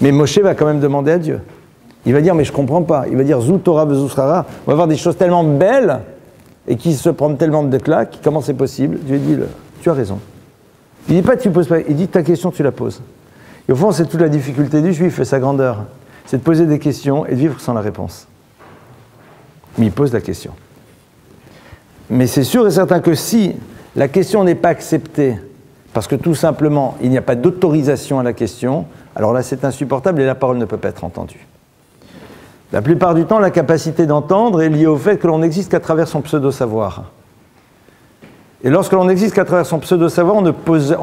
[SPEAKER 1] Mais Moshe va quand même demander à Dieu. Il va dire, mais je comprends pas. Il va dire, Zou Torah Vezusrara. On va voir des choses tellement belles et qui se prennent tellement de claques, comment c'est possible? Dieu dit, tu as raison. Il dit pas, tu poses pas. Il dit, ta question, tu la poses. Et au fond, c'est toute la difficulté du juif et sa grandeur. C'est de poser des questions et de vivre sans la réponse. Mais il pose la question. Mais c'est sûr et certain que si la question n'est pas acceptée, parce que tout simplement, il n'y a pas d'autorisation à la question, alors là, c'est insupportable et la parole ne peut pas être entendue. La plupart du temps, la capacité d'entendre est liée au fait que l'on n'existe qu'à travers son pseudo-savoir. Et lorsque l'on n'existe qu'à travers son pseudo-savoir, on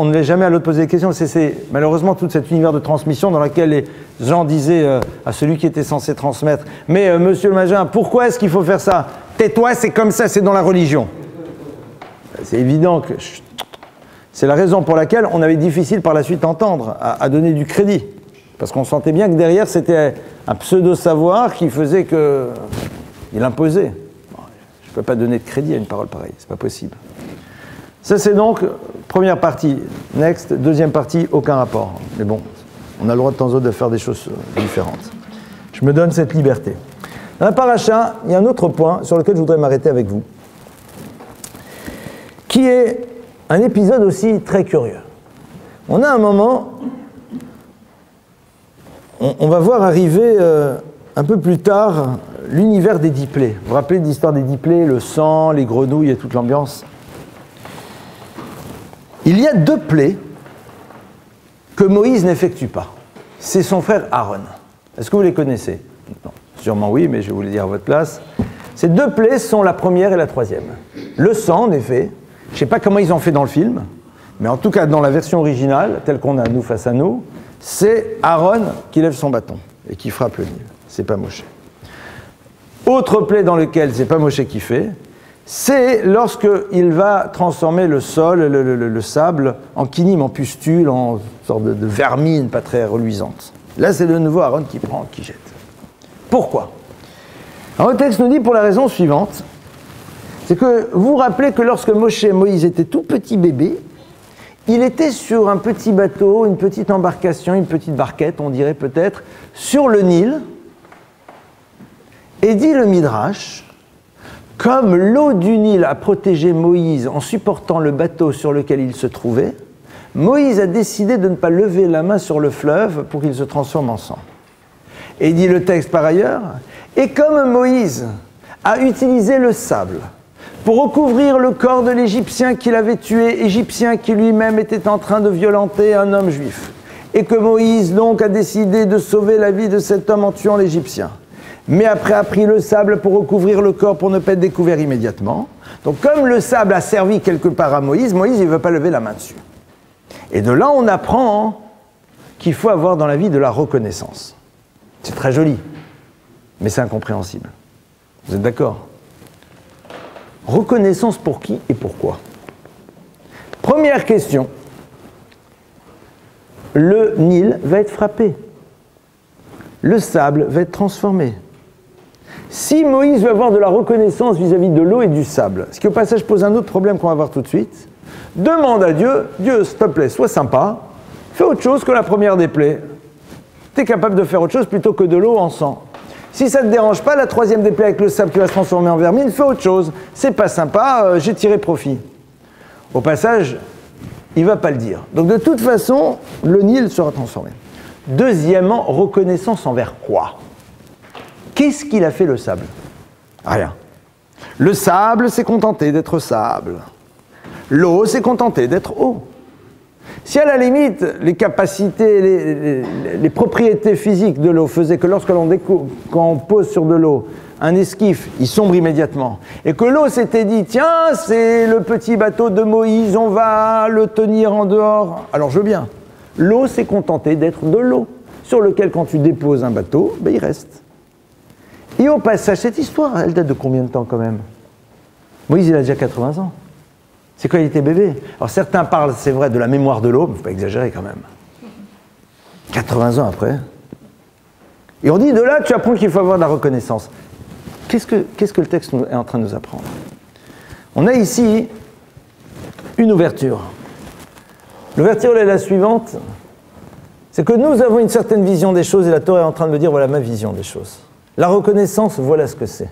[SPEAKER 1] ne l'est jamais à l'autre poser des questions. C'est malheureusement tout cet univers de transmission dans lequel les gens disaient à celui qui était censé transmettre « Mais monsieur le Magin, pourquoi est-ce qu'il faut faire ça? Tais-toi, c'est comme ça, c'est dans la religion. » C'est évident que... C'est la raison pour laquelle on avait difficile par la suite d'entendre, à donner du crédit. Parce qu'on sentait bien que derrière, c'était un pseudo-savoir qui faisait qu'il imposait. Je ne peux pas donner de crédit à une parole pareille, c'est pas possible. Ça, c'est donc première partie, next. Deuxième partie, aucun rapport. Mais bon, on a le droit de temps en temps de faire des choses différentes. Je me donne cette liberté. Dans la paracha, il y a un autre point sur lequel je voudrais m'arrêter avec vous, qui est un épisode aussi très curieux. On a un moment, on va voir arriver un peu plus tard l'univers des 10 plaies. Vous vous rappelez de l'histoire des 10 plaies, le sang, les grenouilles et toute l'ambiance? Il y a 2 plaies que Moïse n'effectue pas. C'est son frère Aaron. Est-ce que vous les connaissez? Non, sûrement oui, mais je vais vous les dire à votre place. Ces 2 plaies sont la première et la troisième. Le sang, en effet, je ne sais pas comment ils ont fait dans le film, mais en tout cas dans la version originale, telle qu'on a nous face à nous, c'est Aaron qui lève son bâton et qui frappe le Nil. C'est pas Moshe. Autre plaie dans lequel c'est pas Moshe qui fait, c'est lorsqu'il va transformer le sol, le sable, en kinim, en pustule, en sorte de vermine pas très reluisante. Là, c'est de nouveau Aaron qui prend, qui jette. Pourquoi? Alors, le texte nous dit pour la raison suivante, c'est que vous vous rappelez que lorsque Moïse était tout petit bébé, il était sur un petit bateau, une petite embarcation, une petite barquette, on dirait peut-être, sur le Nil, et dit le Midrash, comme l'eau du Nil a protégé Moïse en supportant le bateau sur lequel il se trouvait, Moïse a décidé de ne pas lever la main sur le fleuve pour qu'il se transforme en sang. Et dit le texte par ailleurs, et comme Moïse a utilisé le sable pour recouvrir le corps de l'Égyptien qu'il avait tué, Égyptien qui lui-même était en train de violenter un homme juif, et que Moïse donc a décidé de sauver la vie de cet homme en tuant l'Égyptien, mais après a pris le sable pour recouvrir le corps pour ne pas être découvert immédiatement. Donc comme le sable a servi quelque part à Moïse, Moïse il ne veut pas lever la main dessus. Et de là on apprend qu'il faut avoir dans la vie de la reconnaissance. C'est très joli, mais c'est incompréhensible. Vous êtes d'accord? Reconnaissance pour qui et pourquoi? Première question. Le Nil va être frappé. Le sable va être transformé. Si Moïse veut avoir de la reconnaissance vis-à-vis de l'eau et du sable, ce qui au passage pose un autre problème qu'on va voir tout de suite, demande à Dieu, Dieu, s'il te plaît, sois sympa, fais autre chose que la première des plaies. Tu es capable de faire autre chose plutôt que de l'eau en sang. Si ça ne te dérange pas, la troisième déplaie avec le sable qui va se transformer en vermine, fais autre chose. C'est pas sympa, j'ai tiré profit. Au passage, il ne va pas le dire. Donc de toute façon, le Nil sera transformé. Deuxièmement, reconnaissance envers quoi? Qu'est-ce qu'il a fait le sable? Rien. Le sable s'est contenté d'être sable. L'eau s'est contentée d'être eau. Si à la limite, les capacités, les propriétés physiques de l'eau faisaient que lorsque quand on pose sur de l'eau un esquif, il sombre immédiatement, et que l'eau s'était dit, tiens, c'est le petit bateau de Moïse, on va le tenir en dehors, alors je veux bien. L'eau s'est contentée d'être de l'eau, sur lequel quand tu déposes un bateau, ben, il reste. Et au passage, cette histoire, elle date de combien de temps quand même? Moïse, il a déjà 80 ans. C'est quand il était bébé. Alors certains parlent, c'est vrai, de la mémoire de l'eau, mais il ne faut pas exagérer quand même. 80 ans après. Et on dit, de là, tu apprends qu'il faut avoir de la reconnaissance. Qu'est-ce que le texte est en train de nous apprendre? On a ici une ouverture. L'ouverture est la suivante. C'est que nous avons une certaine vision des choses et la Torah est en train de me dire, voilà ma vision des choses. La reconnaissance, voilà ce que c'est.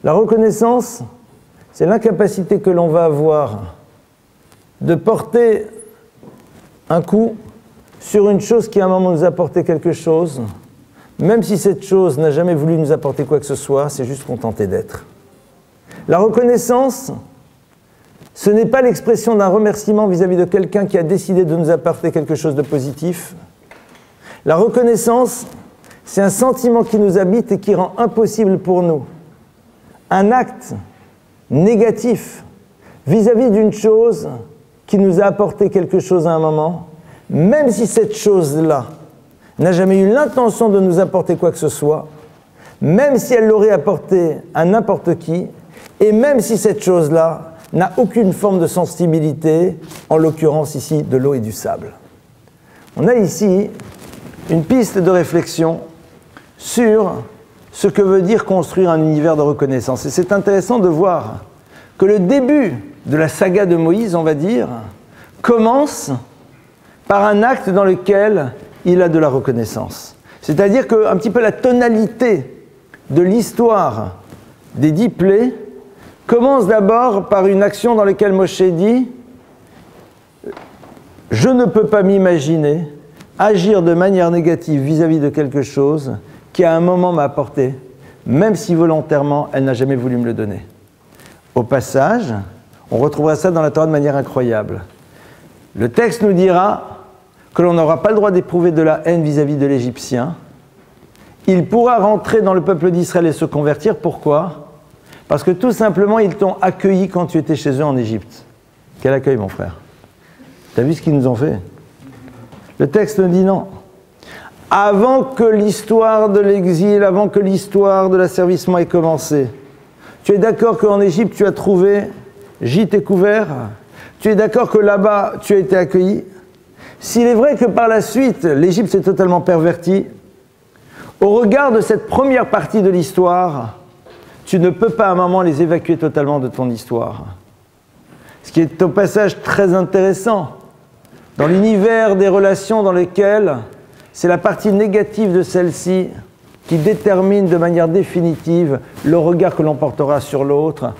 [SPEAKER 1] La reconnaissance, c'est l'incapacité que l'on va avoir de porter un coup sur une chose qui à un moment nous a apporté quelque chose, même si cette chose n'a jamais voulu nous apporter quoi que ce soit, c'est juste contenté d'être. La reconnaissance, ce n'est pas l'expression d'un remerciement vis-à-vis de quelqu'un qui a décidé de nous apporter quelque chose de positif. La reconnaissance, c'est un sentiment qui nous habite et qui rend impossible pour nous un acte négatif vis-à-vis d'une chose qui nous a apporté quelque chose à un moment, même si cette chose-là n'a jamais eu l'intention de nous apporter quoi que ce soit, même si elle l'aurait apporté à n'importe qui, et même si cette chose-là n'a aucune forme de sensibilité, en l'occurrence ici de l'eau et du sable. On a ici une piste de réflexion sur ce que veut dire construire un univers de reconnaissance. Et c'est intéressant de voir que le début de la saga de Moïse, on va dire, commence par un acte dans lequel il a de la reconnaissance. C'est-à-dire qu'un petit peu la tonalité de l'histoire des 10 plaies commence d'abord par une action dans laquelle Moshe dit « Je ne peux pas m'imaginer agir de manière négative vis-à-vis de quelque chose qui à un moment m'a apporté, même si volontairement elle n'a jamais voulu me le donner. » Au passage, on retrouvera ça dans la Torah de manière incroyable. Le texte nous dira que l'on n'aura pas le droit d'éprouver de la haine vis-à-vis de l'Égyptien. Il pourra rentrer dans le peuple d'Israël et se convertir. Pourquoi? Parce que tout simplement, ils t'ont accueilli quand tu étais chez eux en Égypte. Quel accueil, mon frère? T'as vu ce qu'ils nous ont fait? Le texte nous dit non. Avant que l'histoire de l'exil, avant que l'histoire de l'asservissement ait commencé, tu es d'accord qu'en Égypte, tu as trouvé gîte et couvert? Tu es d'accord que là-bas, tu as été accueilli? S'il est vrai que par la suite, l'Égypte s'est totalement pervertie, au regard de cette première partie de l'histoire, tu ne peux pas à un moment les évacuer totalement de ton histoire. Ce qui est au passage très intéressant, dans l'univers des relations dans lesquelles c'est la partie négative de celle-ci qui détermine de manière définitive le regard que l'on portera sur l'autre,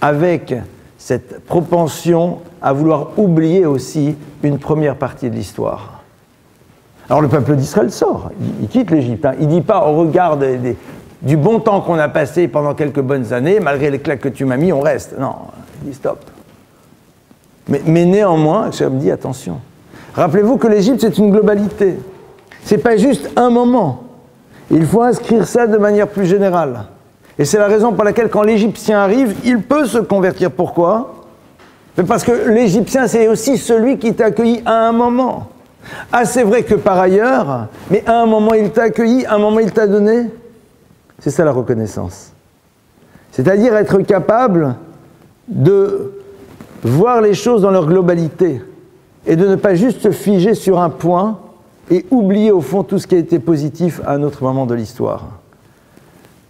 [SPEAKER 1] avec cette propension à vouloir oublier aussi une première partie de l'histoire. Alors le peuple d'Israël sort, il quitte l'Égypte. Hein. Il ne dit pas au regard du bon temps qu'on a passé pendant quelques bonnes années, malgré les claques que tu m'as mis, on reste. Non, il dit stop. Mais néanmoins, je me dis attention. Rappelez-vous que l'Égypte c'est une globalité. C'est pas juste un moment. Il faut inscrire ça de manière plus générale. Et c'est la raison pour laquelle quand l'Égyptien arrive, il peut se convertir. Pourquoi? Mais parce que l'Égyptien, c'est aussi celui qui t'a accueilli à un moment. Ah, c'est vrai que par ailleurs, mais à un moment il t'a accueilli, à un moment il t'a donné. C'est ça la reconnaissance. C'est-à-dire être capable de voir les choses dans leur globalité et de ne pas juste se figer sur un point et oublier au fond tout ce qui a été positif à un autre moment de l'histoire.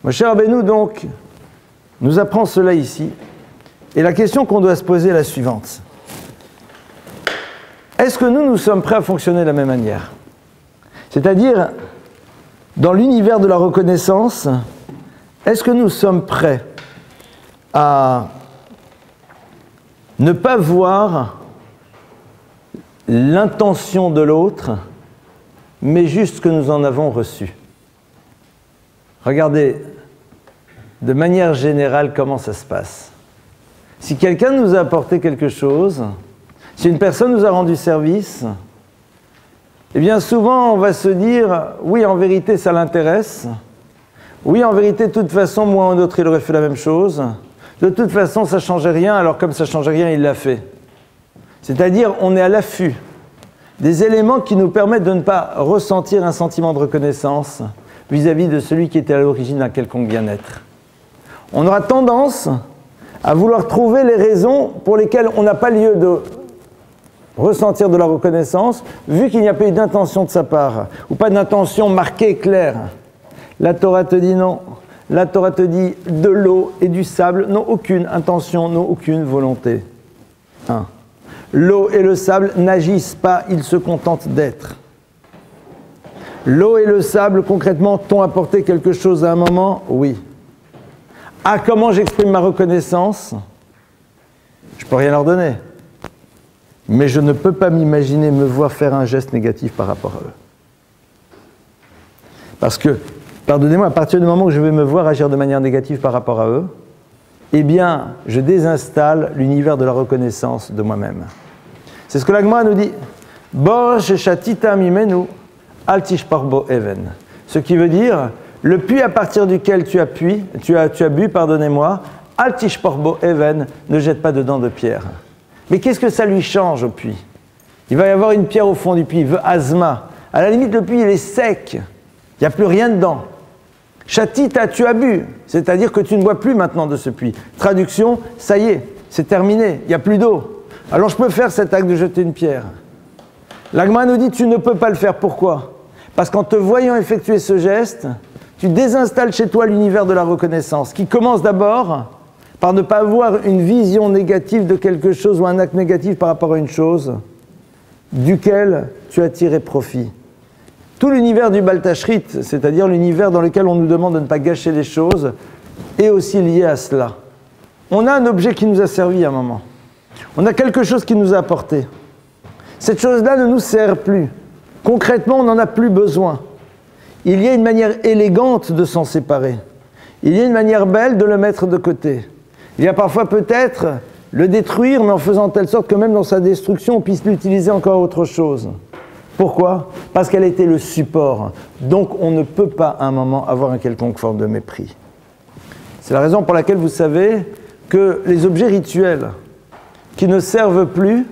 [SPEAKER 1] Moshe Rabbeinu donc nous apprend cela ici. Et la question qu'on doit se poser est la suivante. Est-ce que nous sommes prêts à fonctionner de la même manière? C'est-à-dire, dans l'univers de la reconnaissance, est-ce que nous sommes prêts à ne pas voir l'intention de l'autre, mais juste ce que nous en avons reçu? Regardez, de manière générale, comment ça se passe. Si quelqu'un nous a apporté quelque chose, si une personne nous a rendu service, eh bien souvent on va se dire, oui, en vérité ça l'intéresse, oui, en vérité de toute façon, moi ou d'autres, il aurait fait la même chose, de toute façon ça ne changeait rien, alors comme ça ne changeait rien, il l'a fait. C'est-à-dire, on est à l'affût des éléments qui nous permettent de ne pas ressentir un sentiment de reconnaissance vis-à-vis de celui qui était à l'origine d'un quelconque bien-être. On aura tendance à vouloir trouver les raisons pour lesquelles on n'a pas lieu de ressentir de la reconnaissance, vu qu'il n'y a pas eu d'intention de sa part, ou pas d'intention marquée, claire. La Torah te dit non. La Torah te dit de l'eau et du sable n'ont aucune intention, n'ont aucune volonté. 1. L'eau et le sable n'agissent pas, ils se contentent d'être. L'eau et le sable, concrètement, t'ont apporté quelque chose à un moment? Oui. Ah, comment j'exprime ma reconnaissance? Je ne peux rien leur donner. Mais je ne peux pas m'imaginer me voir faire un geste négatif par rapport à eux. Parce que, pardonnez-moi, à partir du moment où je vais me voir agir de manière négative par rapport à eux, eh bien, je désinstalle l'univers de la reconnaissance de moi-même. C'est ce que l'Agma nous dit. Bo sheshatita mimenu al tishpar bo even. Ce qui veut dire, le puits à partir duquel tu as bu, pardonnez-moi, al tishpar bo even, ne jette pas dedans de pierre. Mais qu'est-ce que ça lui change au puits? Il va y avoir une pierre au fond du puits, azma. À la limite, le puits, il est sec. Il n'y a plus rien dedans. Shatita, tu as bu. C'est-à-dire que tu ne bois plus maintenant de ce puits. Traduction, ça y est, c'est terminé. Il n'y a plus d'eau. Alors je peux faire cet acte de jeter une pierre. L'Agma nous dit, tu ne peux pas le faire. Pourquoi? Parce qu'en te voyant effectuer ce geste, tu désinstalles chez toi l'univers de la reconnaissance, qui commence d'abord par ne pas avoir une vision négative de quelque chose ou un acte négatif par rapport à une chose duquel tu as tiré profit. Tout l'univers du Baltashrit, c'est-à-dire l'univers dans lequel on nous demande de ne pas gâcher les choses, est aussi lié à cela. On a un objet qui nous a servi à un moment. On a quelque chose qui nous a apporté. Cette chose-là ne nous sert plus. Concrètement, on n'en a plus besoin. Il y a une manière élégante de s'en séparer. Il y a une manière belle de le mettre de côté. Il y a parfois peut-être le détruire, mais en faisant de telle sorte que même dans sa destruction, on puisse l'utiliser encore à autre chose. Pourquoi? Parce qu'elle était le support. Donc on ne peut pas à un moment avoir une quelconque forme de mépris. C'est la raison pour laquelle vous savez que les objets rituels qui ne servent plus,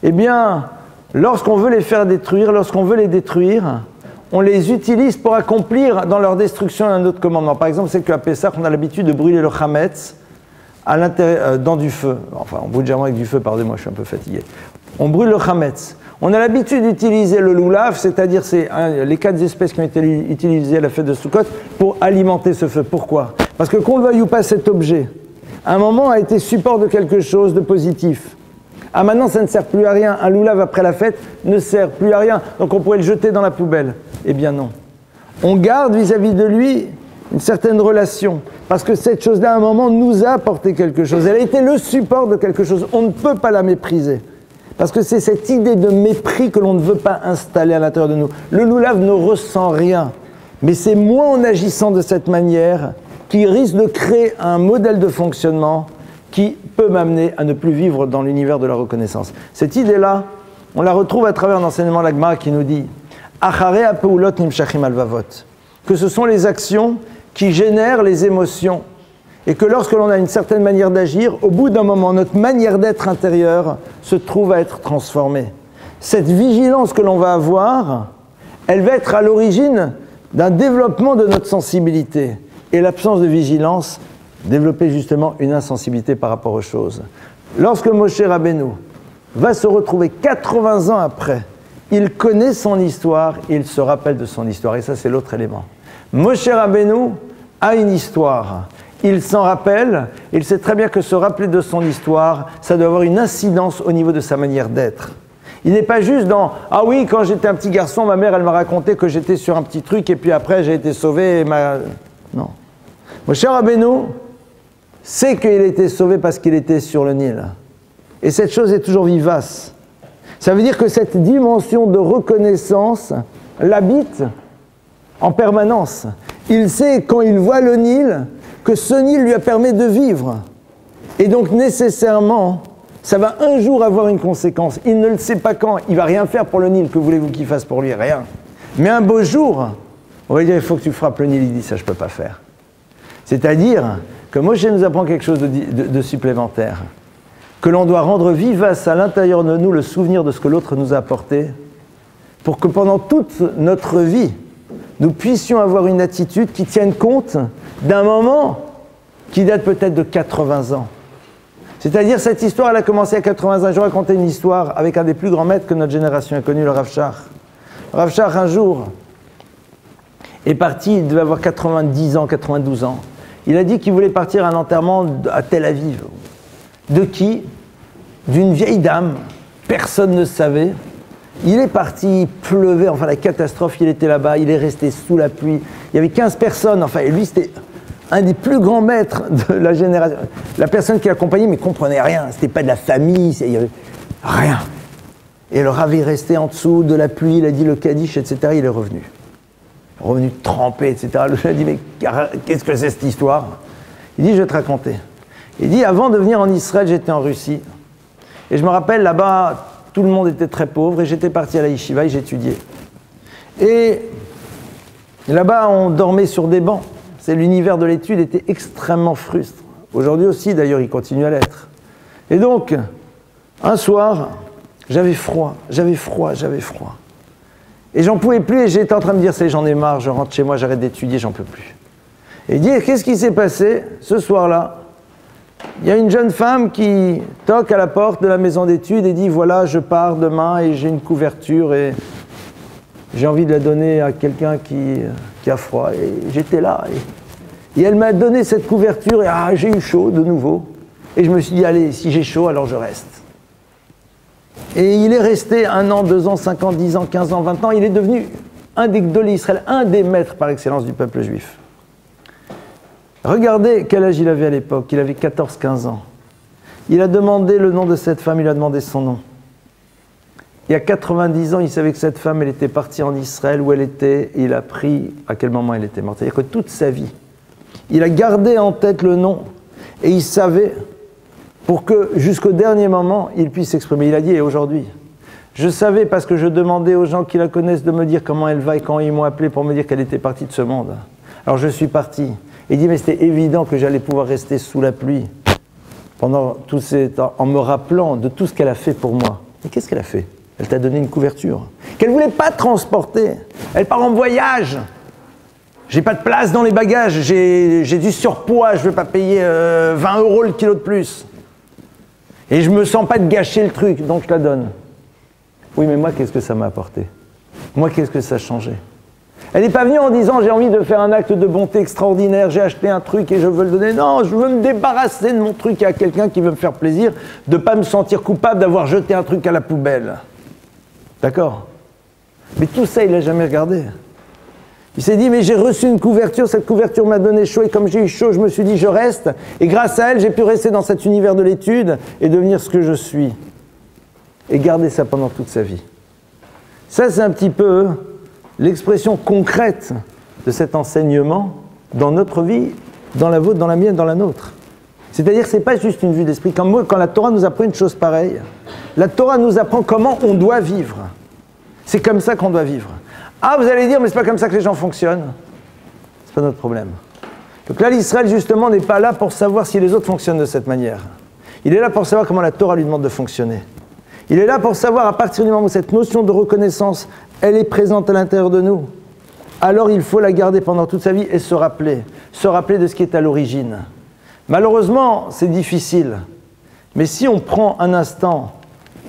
[SPEAKER 1] eh bien, lorsqu'on veut les faire détruire, lorsqu'on veut les détruire, on les utilise pour accomplir dans leur destruction un autre commandement. Par exemple, c'est qu'à Pessah, on a l'habitude de brûler le chametz à l'intérieur, dans du feu. Enfin, on brûle généralement avec du feu, pardonnez-moi, je suis un peu fatigué. On brûle le chametz. On a l'habitude d'utiliser le loulav, c'est-à-dire les 4 espèces qui ont été utilisées à la fête de Sukkot, pour alimenter ce feu. Pourquoi? Parce que qu'on le veuille ou pas, cet objet, à un moment, a été support de quelque chose de positif. Ah, maintenant, ça ne sert plus à rien. Un loulav après la fête ne sert plus à rien. Donc on pourrait le jeter dans la poubelle. Eh bien non. On garde vis-à-vis de lui une certaine relation. Parce que cette chose-là, à un moment, nous a apporté quelque chose. Elle a été le support de quelque chose. On ne peut pas la mépriser. Parce que c'est cette idée de mépris que l'on ne veut pas installer à l'intérieur de nous. Le loulav ne ressent rien. Mais c'est moi, en agissant de cette manière, qui risque de créer un modèle de fonctionnement qui peut m'amener à ne plus vivre dans l'univers de la reconnaissance. Cette idée-là, on la retrouve à travers l'enseignement de l'Agma qui nous dit Achare apeulot nimshachim alvavot, que ce sont les actions qui génèrent les émotions et que lorsque l'on a une certaine manière d'agir, au bout d'un moment, notre manière d'être intérieure se trouve à être transformée. Cette vigilance que l'on va avoir, elle va être à l'origine d'un développement de notre sensibilité. Et l'absence de vigilance, développer justement une insensibilité par rapport aux choses. Lorsque Moshe Rabbeinu va se retrouver 80 ans après, il connaît son histoire, il se rappelle de son histoire. Et ça, c'est l'autre élément. Moshe Rabbeinu a une histoire. Il s'en rappelle, il sait très bien que se rappeler de son histoire, ça doit avoir une incidence au niveau de sa manière d'être. Il n'est pas juste dans « Ah oui, quand j'étais un petit garçon, ma mère, elle m'a raconté que j'étais sur un petit truc et puis après, j'ai été sauvé. Et Non. Moshe Rabbeinu sait qu'il a été sauvé parce qu'il était sur le Nil. Et cette chose est toujours vivace. Ça veut dire que cette dimension de reconnaissance l'habite en permanence. Il sait, quand il voit le Nil, que ce Nil lui a permis de vivre. Et donc, nécessairement, ça va un jour avoir une conséquence. Il ne le sait pas quand. Il ne va rien faire pour le Nil. Que voulez-vous qu'il fasse pour lui? Rien. Mais un beau jour, on va dire, il faut que tu frappes le Nil. Il dit, ça, je ne peux pas faire. C'est-à-dire que Moshe nous apprend quelque chose de supplémentaire. Que l'on doit rendre vivace à l'intérieur de nous le souvenir de ce que l'autre nous a apporté, pour que pendant toute notre vie, nous puissions avoir une attitude qui tienne compte d'un moment qui date peut-être de 80 ans. C'est-à-dire, cette histoire, elle a commencé à 80 ans. Je vais raconter une histoire avec un des plus grands maîtres que notre génération a connu, le Rav Shach. Le Rav Shach, un jour, est parti, il devait avoir 90 ans, 92 ans. Il a dit qu'il voulait partir à un enterrement à Tel Aviv. De qui? D'une vieille dame. Personne ne savait. Il est parti, il pleuvait, enfin la catastrophe, il était là-bas, il est resté sous la pluie. Il y avait 15 personnes, enfin, et lui, c'était un des plus grands maîtres de la génération. La personne qui l'accompagnait, mais ne comprenait rien. C'était pas de la famille, il y avait rien. Et le Rav est resté en dessous de la pluie, il a dit le Kaddish, etc. Il est revenu. Revenu trempé, etc. Le a dit, mais qu'est-ce que c'est cette histoire? Il dit, je vais te raconter. Il dit, avant de venir en Israël, j'étais en Russie. Et je me rappelle, là-bas, tout le monde était très pauvre, et j'étais parti à la yeshiva et j'étudiais. Et là-bas, on dormait sur des bancs. C'est l'univers de l'étude était extrêmement frustre. Aujourd'hui aussi, d'ailleurs, il continue à l'être. Et donc, un soir, j'avais froid. Et j'en pouvais plus, et j'étais en train de me dire, j'en ai marre, je rentre chez moi, j'arrête d'étudier, j'en peux plus. Et il dit, qu'est-ce qui s'est passé ce soir-là? Il y a une jeune femme qui toque à la porte de la maison d'études et dit, voilà, je pars demain et j'ai une couverture et j'ai envie de la donner à quelqu'un qui a froid. Et j'étais là. Et elle m'a donné cette couverture et j'ai eu chaud de nouveau. Et je me suis dit, allez, si j'ai chaud, alors je reste. Et il est resté 1 an, 2 ans, 5 ans, 10 ans, 15 ans, 20 ans. Il est devenu un des Gdolei Israël, un des maîtres par excellence du peuple juif. Regardez quel âge il avait à l'époque. Il avait 14-15 ans. Il a demandé le nom de cette femme, il a demandé son nom. Et à 90 ans, il savait que cette femme, elle était partie en Israël, où elle était, et il a appris à quel moment elle était morte. C'est-à-dire que toute sa vie, il a gardé en tête le nom, et il savait, pour que jusqu'au dernier moment, il puisse s'exprimer. Il a dit, et aujourd'hui, je savais parce que je demandais aux gens qui la connaissent de me dire comment elle va, et quand ils m'ont appelé pour me dire qu'elle était partie de ce monde. Alors je suis parti. Il dit, mais c'était évident que j'allais pouvoir rester sous la pluie pendant tout ces temps, en me rappelant de tout ce qu'elle a fait pour moi. Et qu'est-ce qu'elle a fait? Elle t'a donné une couverture qu'elle ne voulait pas transporter. Elle part en voyage. J'ai pas de place dans les bagages, j'ai du surpoids, je ne veux pas payer 20 € le kilo de plus. Et je ne me sens pas de gâcher le truc, donc je la donne. Oui, mais moi, qu'est-ce que ça m'a apporté? Moi, qu'est-ce que ça a changé? Elle n'est pas venue en disant, j'ai envie de faire un acte de bonté extraordinaire, j'ai acheté un truc et je veux le donner. Non, je veux me débarrasser de mon truc à quelqu'un qui veut me faire plaisir, de ne pas me sentir coupable d'avoir jeté un truc à la poubelle. D'accord? Mais tout ça, il ne l'a jamais regardé. Il s'est dit, mais j'ai reçu une couverture, cette couverture m'a donné chaud, et comme j'ai eu chaud, je me suis dit, je reste, et grâce à elle, j'ai pu rester dans cet univers de l'étude et devenir ce que je suis. Et garder ça pendant toute sa vie. Ça, c'est un petit peu l'expression concrète de cet enseignement dans notre vie, dans la vôtre, dans la mienne, dans la nôtre. C'est-à-dire que ce n'est pas juste une vue d'esprit. Quand la Torah nous apprend une chose pareille, la Torah nous apprend comment on doit vivre. C'est comme ça qu'on doit vivre. Ah, vous allez dire, mais c'est pas comme ça que les gens fonctionnent. C'est pas notre problème. Donc là, l'Israël, justement, n'est pas là pour savoir si les autres fonctionnent de cette manière. Il est là pour savoir comment la Torah lui demande de fonctionner. Il est là pour savoir, à partir du moment où cette notion de reconnaissance, elle est présente à l'intérieur de nous, alors il faut la garder pendant toute sa vie et se rappeler de ce qui est à l'origine. Malheureusement, c'est difficile. Mais si on prend un instant,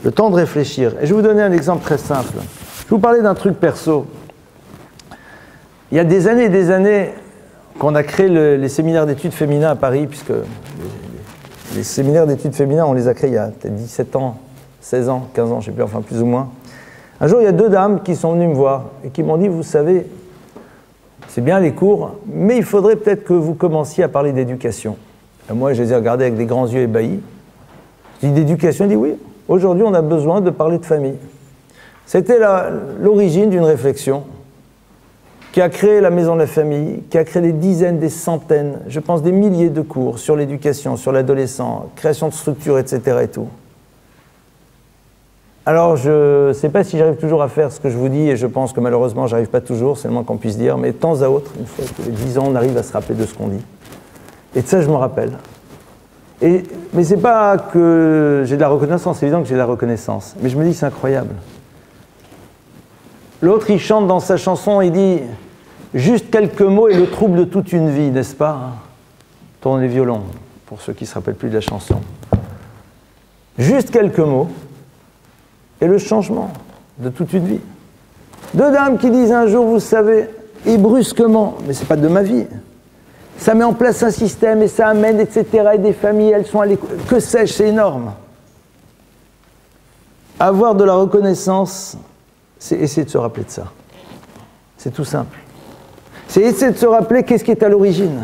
[SPEAKER 1] le temps de réfléchir, et je vais vous donner un exemple très simple. Je vais vous parler d'un truc perso. Il y a des années qu'on a créé les séminaires d'études féminins à Paris, puisque les séminaires d'études féminins, on les a créés il y a peut-être 17 ans, 16 ans, 15 ans, je ne sais plus, enfin plus ou moins. Un jour, il y a 2 dames qui sont venues me voir et qui m'ont dit, vous savez, c'est bien les cours, mais il faudrait peut-être que vous commenciez à parler d'éducation. Et moi, je les ai regardées avec des grands yeux ébahis. Je dis d'éducation, je dis oui, aujourd'hui on a besoin de parler de famille. C'était l'origine d'une réflexion qui a créé la Maison de la Famille, qui a créé des dizaines, des centaines, je pense des milliers de cours sur l'éducation, sur l'adolescent, création de structures, etc. et tout. Alors, je ne sais pas si j'arrive toujours à faire ce que je vous dis, et je pense que malheureusement, j'arrive pas toujours, c'est le moins qu'on puisse dire, mais de temps à autre, une fois tous les 10 ans, on arrive à se rappeler de ce qu'on dit. Et de ça, je me rappelle. Mais c'est pas que j'ai de la reconnaissance, c'est évident que j'ai de la reconnaissance, mais je me dis que c'est incroyable. L'autre, il chante dans sa chanson, il dit « Juste quelques mots et le trouble de toute une vie, n'est-ce pas ?» Tourne les violons, pour ceux qui ne se rappellent plus de la chanson. Juste quelques mots et le changement de toute une vie. 2 dames qui disent un jour, vous savez, et brusquement, mais c'est pas de ma vie, ça met en place un système et ça amène, etc., et des familles, elles sont à l'écoute. Que sais-je, c'est énorme. Avoir de la reconnaissance, c'est essayer de se rappeler de ça. C'est tout simple. C'est essayer de se rappeler qu'est-ce qui est à l'origine.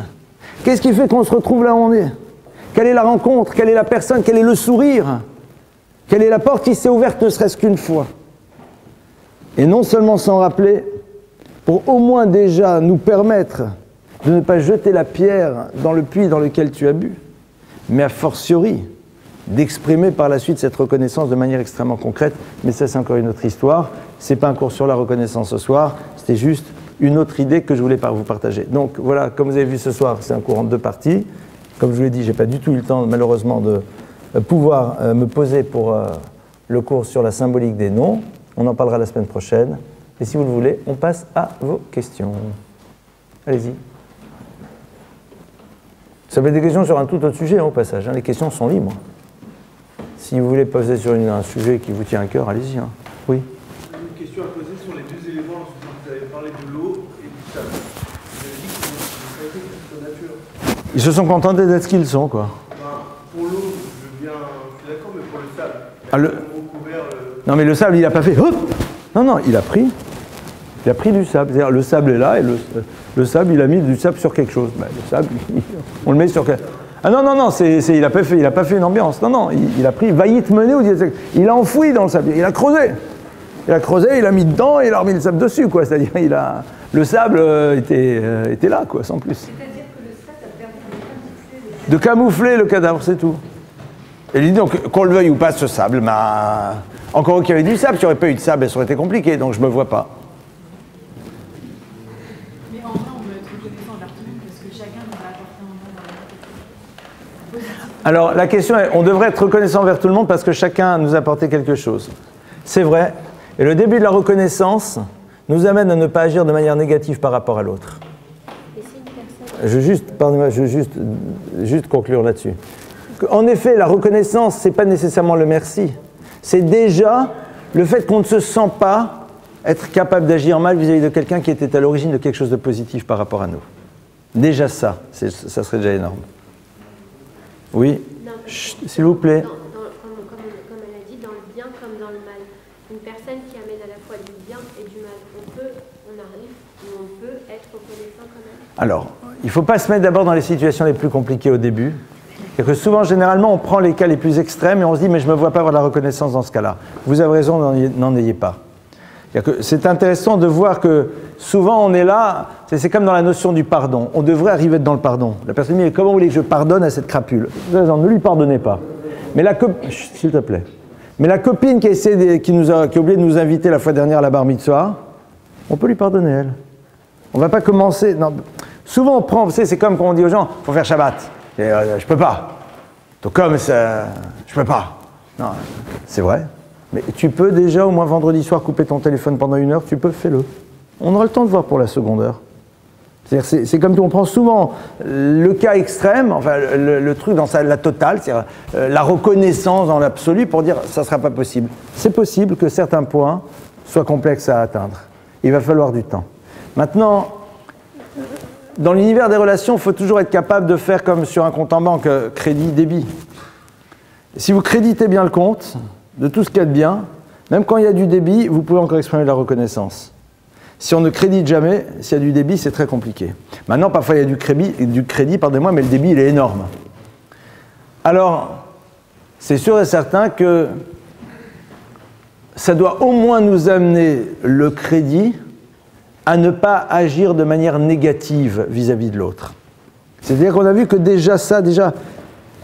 [SPEAKER 1] Qu'est-ce qui fait qu'on se retrouve là où on est? Quelle est la rencontre? Quelle est la personne? Quel est le sourire? Quelle est la porte qui s'est ouverte ne serait-ce qu'une fois? Et non seulement s'en rappeler, pour au moins déjà nous permettre de ne pas jeter la pierre dans le puits dans lequel tu as bu, mais a fortiori d'exprimer par la suite cette reconnaissance de manière extrêmement concrète. Mais ça, c'est encore une autre histoire. Ce n'est pas un cours sur la reconnaissance ce soir, c'était juste une autre idée que je voulais vous partager. Donc voilà, comme vous avez vu ce soir, c'est un cours en 2 parties. Comme je vous l'ai dit, je n'ai pas du tout eu le temps, malheureusement, de pouvoir me poser pour le cours sur la symbolique des noms. On en parlera la semaine prochaine. Et si vous le voulez, on passe à vos questions. Allez-y. Ça peut être des questions sur un tout autre sujet, au passage. Les questions sont libres. Si vous voulez poser sur un sujet qui vous tient à cœur, allez-y. Oui.
[SPEAKER 5] Une question à poser sur les 2 éléments lorsque vous avez parlé de l'eau et du sable. Vous avez dit qu'ils ont été de nature.
[SPEAKER 1] Ils se sont contentés d'être ce qu'ils sont, quoi.
[SPEAKER 5] Pour l'eau, je suis d'accord, mais pour le sable. Recouvert,
[SPEAKER 1] Non, mais le sable, il n'a pas fait. Hop non, il a pris du sable. C'est-à-dire, le sable est là et le sable, il a mis du sable sur quelque chose. Ben, le sable, on le met sur quelque chose. Ah non, il n'a pas fait une ambiance. Non, il a pris vaillite menée, il a enfoui dans le sable, il a creusé. Il a mis dedans et il a remis le sable dessus, quoi. C'est-à-dire, le sable était là, quoi, sans plus.
[SPEAKER 2] C'est-à-dire que le sable a permis
[SPEAKER 1] de camoufler le cadavre, c'est tout. Et lui dit donc, qu'on le veuille ou pas, ce sable, encore qu'il y avait du sable, s'il n'y aurait pas eu de sable, ça aurait été compliqué, donc je ne me vois pas.
[SPEAKER 6] Mais en vrai, on peut être reconnaissant envers tout le monde parce que chacun nous a apporté un nom dans la vie.
[SPEAKER 1] Alors, la question est, on devrait être reconnaissant envers tout le monde parce que chacun nous a apporté quelque chose. C'est vrai. Et le début de la reconnaissance nous amène à ne pas agir de manière négative par rapport à l'autre. Je veux juste conclure là-dessus. En effet, la reconnaissance, ce n'est pas nécessairement le merci. C'est déjà le fait qu'on ne se sent pas être capable d'agir mal vis-à-vis de quelqu'un qui était à l'origine de quelque chose de positif par rapport à nous. Déjà ça serait déjà énorme. Oui, s'il vous plaît.
[SPEAKER 4] Comme elle a dit, dans le bien comme dans le mal. Une personne qui amène à la fois du bien et du mal. On peut être reconnaissant quand même.
[SPEAKER 1] Alors, il ne faut pas se mettre d'abord dans les situations les plus compliquées au début. Et que souvent, généralement, on prend les cas les plus extrêmes et on se dit « mais je ne me vois pas avoir de la reconnaissance dans ce cas-là ». Vous avez raison, n'en ayez pas. C'est intéressant de voir que souvent on est là, c'est comme dans la notion du pardon. On devrait arriver dans le pardon. La personne dit « mais comment vous voulez que je pardonne à cette crapule ?» Ne lui pardonnez pas. Mais s'il te plaît. Mais la copine qui a oublié de nous inviter la fois dernière à la bar mitzvah, on peut lui pardonner, elle. On ne va pas commencer... Non. Souvent on prend, vous savez, c'est comme quand on dit aux gens « il faut faire Shabbat ». Je peux pas. Donc comme ça, je peux pas. Non, c'est vrai. Mais tu peux déjà au moins vendredi soir couper ton téléphone pendant 1 heure, tu peux, fais-le. On aura le temps de voir pour la seconde heure. C'est comme tout, on prend souvent le cas extrême, enfin le truc dans la totale, c'est-à-dire la reconnaissance dans l'absolu pour dire ça ne sera pas possible. C'est possible que certains points soient complexes à atteindre. Il va falloir du temps. Maintenant, dans l'univers des relations, il faut toujours être capable de faire comme sur un compte en banque, crédit, débit. Si vous créditez bien le compte, de tout ce qu'il y a de bien, même quand il y a du débit, vous pouvez encore exprimer la reconnaissance. Si on ne crédite jamais, s'il y a du débit, c'est très compliqué. Maintenant, parfois, il y a du crédit, pardonnez-moi, mais le débit, il est énorme. Alors, c'est sûr et certain que ça doit au moins nous amener le crédit à ne pas agir de manière négative vis-à-vis de l'autre. C'est-à-dire qu'on a vu que déjà,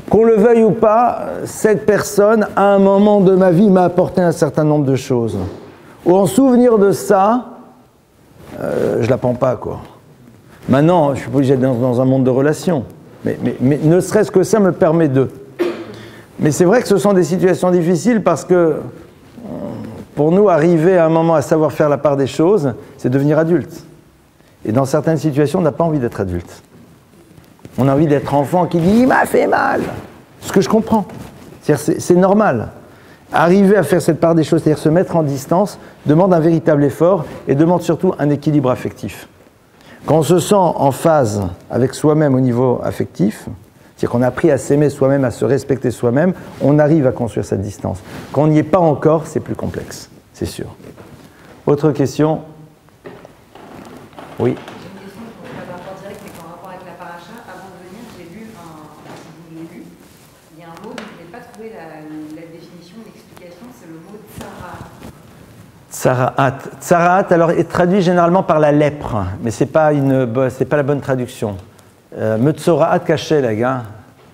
[SPEAKER 1] qu'on le veuille ou pas, cette personne, à un moment de ma vie, m'a apporté un certain nombre de choses. Ou en souvenir de ça, je ne la prends pas, quoi. Maintenant, je ne suis pas obligé d'être dans un monde de relations, mais ne serait-ce que ça me permet de. Mais c'est vrai que ce sont des situations difficiles parce que, pour nous, arriver à un moment à savoir faire la part des choses, c'est devenir adulte. Et dans certaines situations, on n'a pas envie d'être adulte. On a envie d'être enfant qui dit « il m'a fait mal ». Ce que je comprends. C'est normal. Arriver à faire cette part des choses, c'est-à-dire se mettre en distance, demande un véritable effort et demande surtout un équilibre affectif. Quand on se sent en phase avec soi-même au niveau affectif, c'est-à-dire qu'on a appris à s'aimer soi-même, à se respecter soi-même, on arrive à construire cette distance. Quand on n'y est pas encore, c'est plus complexe, c'est sûr. Autre question ? Oui. Tsara'at. Tsara'at, alors, est traduit généralement par la lèpre, mais ce n'est pas la bonne traduction. Metsora'at kasheleg, hein,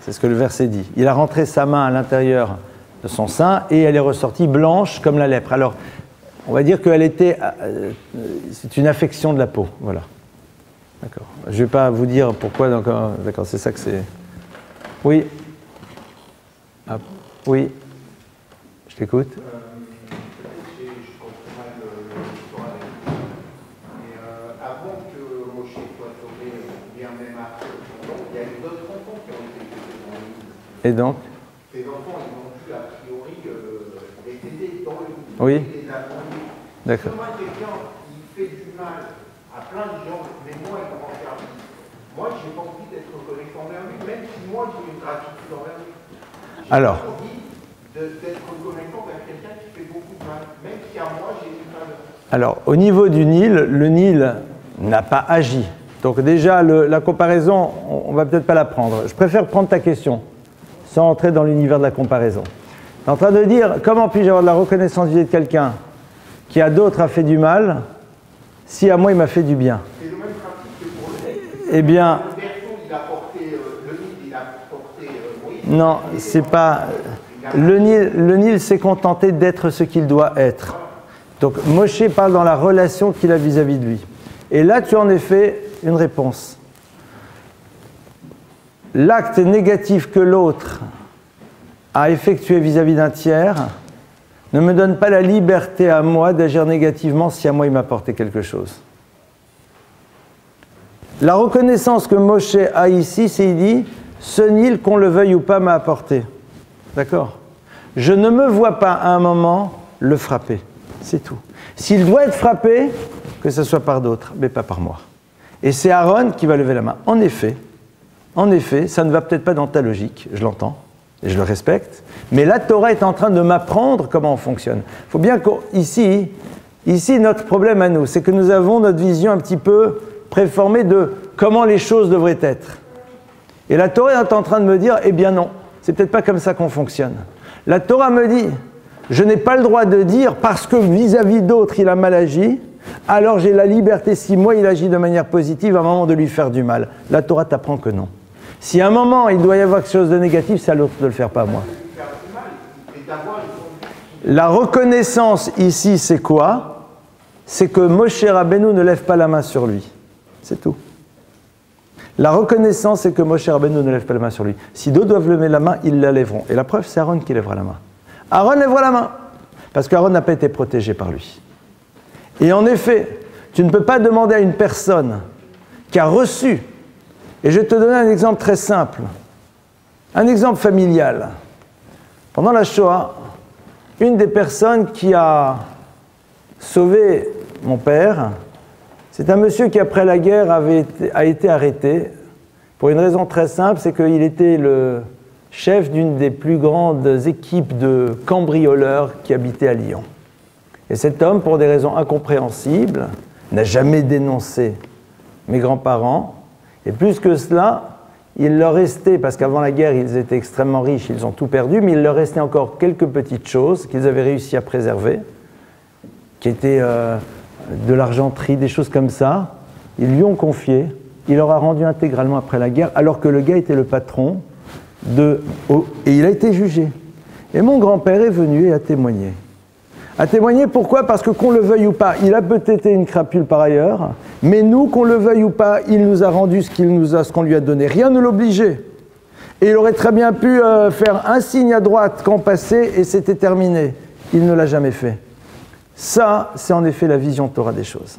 [SPEAKER 1] c'est ce que le verset dit. Il a rentré sa main à l'intérieur de son sein et elle est ressortie blanche comme la lèpre. Alors, on va dire qu'elle était... c'est une affection de la peau, voilà. D'accord. Je ne vais pas vous dire pourquoi, d'accord, c'est ça que c'est... Oui. Ah, oui. Je t'écoute. Et donc les enfants, ils ont pu, a priori, les aider dans le groupe. Oui. D'accord. Moi, quelqu'un qui fait du mal à plein de gens, mais moi, il me rend service. Moi, je n'ai pas envie d'être reconnaissant envers lui, même si moi, j'ai une gratitude envers lui. Alors. J'ai pas envie d'être reconnaissant envers quelqu'un qui fait beaucoup de mal, même si à moi, j'ai une valeur. Alors, au niveau du Nil, le Nil n'a pas agi. Donc déjà, la comparaison, on ne va peut-être pas la prendre. Je préfère prendre ta question, sans entrer dans l'univers de la comparaison. Tu es en train de dire, comment puis-je avoir de la reconnaissance vis-à-vis de quelqu'un qui à d'autres a fait du mal, si à moi il m'a fait du bien? C'est le même principe que pour le... Eh bien... Non, c'est pas... Le Nil s'est contenté d'être ce qu'il doit être. Donc Moshe parle dans la relation qu'il a vis-à-vis de lui. Et là, tu as en effet une réponse. L'acte négatif que l'autre a effectué vis-à-vis d'un tiers ne me donne pas la liberté à moi d'agir négativement si à moi il m'apportait quelque chose. La reconnaissance que Moshe a ici, c'est il dit « ce Nil, qu'on le veuille ou pas, m'a apporté ». D'accord ? Je ne me vois pas à un moment le frapper. C'est tout. S'il doit être frappé, que ce soit par d'autres, mais pas par moi. Et c'est Aaron qui va lever la main. En effet, ça ne va peut-être pas dans ta logique, je l'entends, et je le respecte, mais la Torah est en train de m'apprendre comment on fonctionne. Il faut bien qu'ici, notre problème à nous, c'est que nous avons notre vision un petit peu préformée de comment les choses devraient être. Et la Torah est en train de me dire, eh bien non, c'est peut-être pas comme ça qu'on fonctionne. La Torah me dit, je n'ai pas le droit de dire, parce que vis-à-vis d'autres, il a mal agi, alors j'ai la liberté, si moi il agit de manière positive, à un moment de lui faire du mal. La Torah t'apprend que non. Si à un moment il doit y avoir quelque chose de négatif, c'est à l'autre de le faire, pas à moi. La reconnaissance ici, c'est quoi? C'est que Moshe Rabbeinu ne lève pas la main sur lui. C'est tout. La reconnaissance, c'est que Moshe Rabbeinu ne lève pas la main sur lui. Si d'autres doivent lever la main, ils la lèveront. Et la preuve, c'est Aaron qui lèvera la main. Aaron lèvera la main, parce qu'Aaron n'a pas été protégé par lui. Et en effet, tu ne peux pas demander à une personne qui a reçu, et je vais te donner un exemple très simple, un exemple familial. Pendant la Shoah, une des personnes qui a sauvé mon père, c'est un monsieur qui, après la guerre, a été arrêté pour une raison très simple, c'est qu'il était chef d'une des plus grandes équipes de cambrioleurs qui habitait à Lyon. Et cet homme, pour des raisons incompréhensibles, n'a jamais dénoncé mes grands-parents. Et plus que cela, il leur restait, parce qu'avant la guerre, ils étaient extrêmement riches, ils ont tout perdu, mais il leur restait encore quelques petites choses qu'ils avaient réussi à préserver, qui étaient de l'argenterie, des choses comme ça. Ils lui ont confié, il leur a rendu intégralement après la guerre, alors que le gars était le patron et il a été jugé. Et mon grand-père est venu et a témoigné. A témoigné pourquoi? Parce que qu'on le veuille ou pas, il a peut-être été une crapule par ailleurs, mais nous, qu'on le veuille ou pas, il nous a rendu ce qu'on lui a donné. Rien ne l'obligeait. Et il aurait très bien pu faire un signe à droite quand passait et c'était terminé. Il ne l'a jamais fait. Ça, c'est en effet la vision Torah des choses.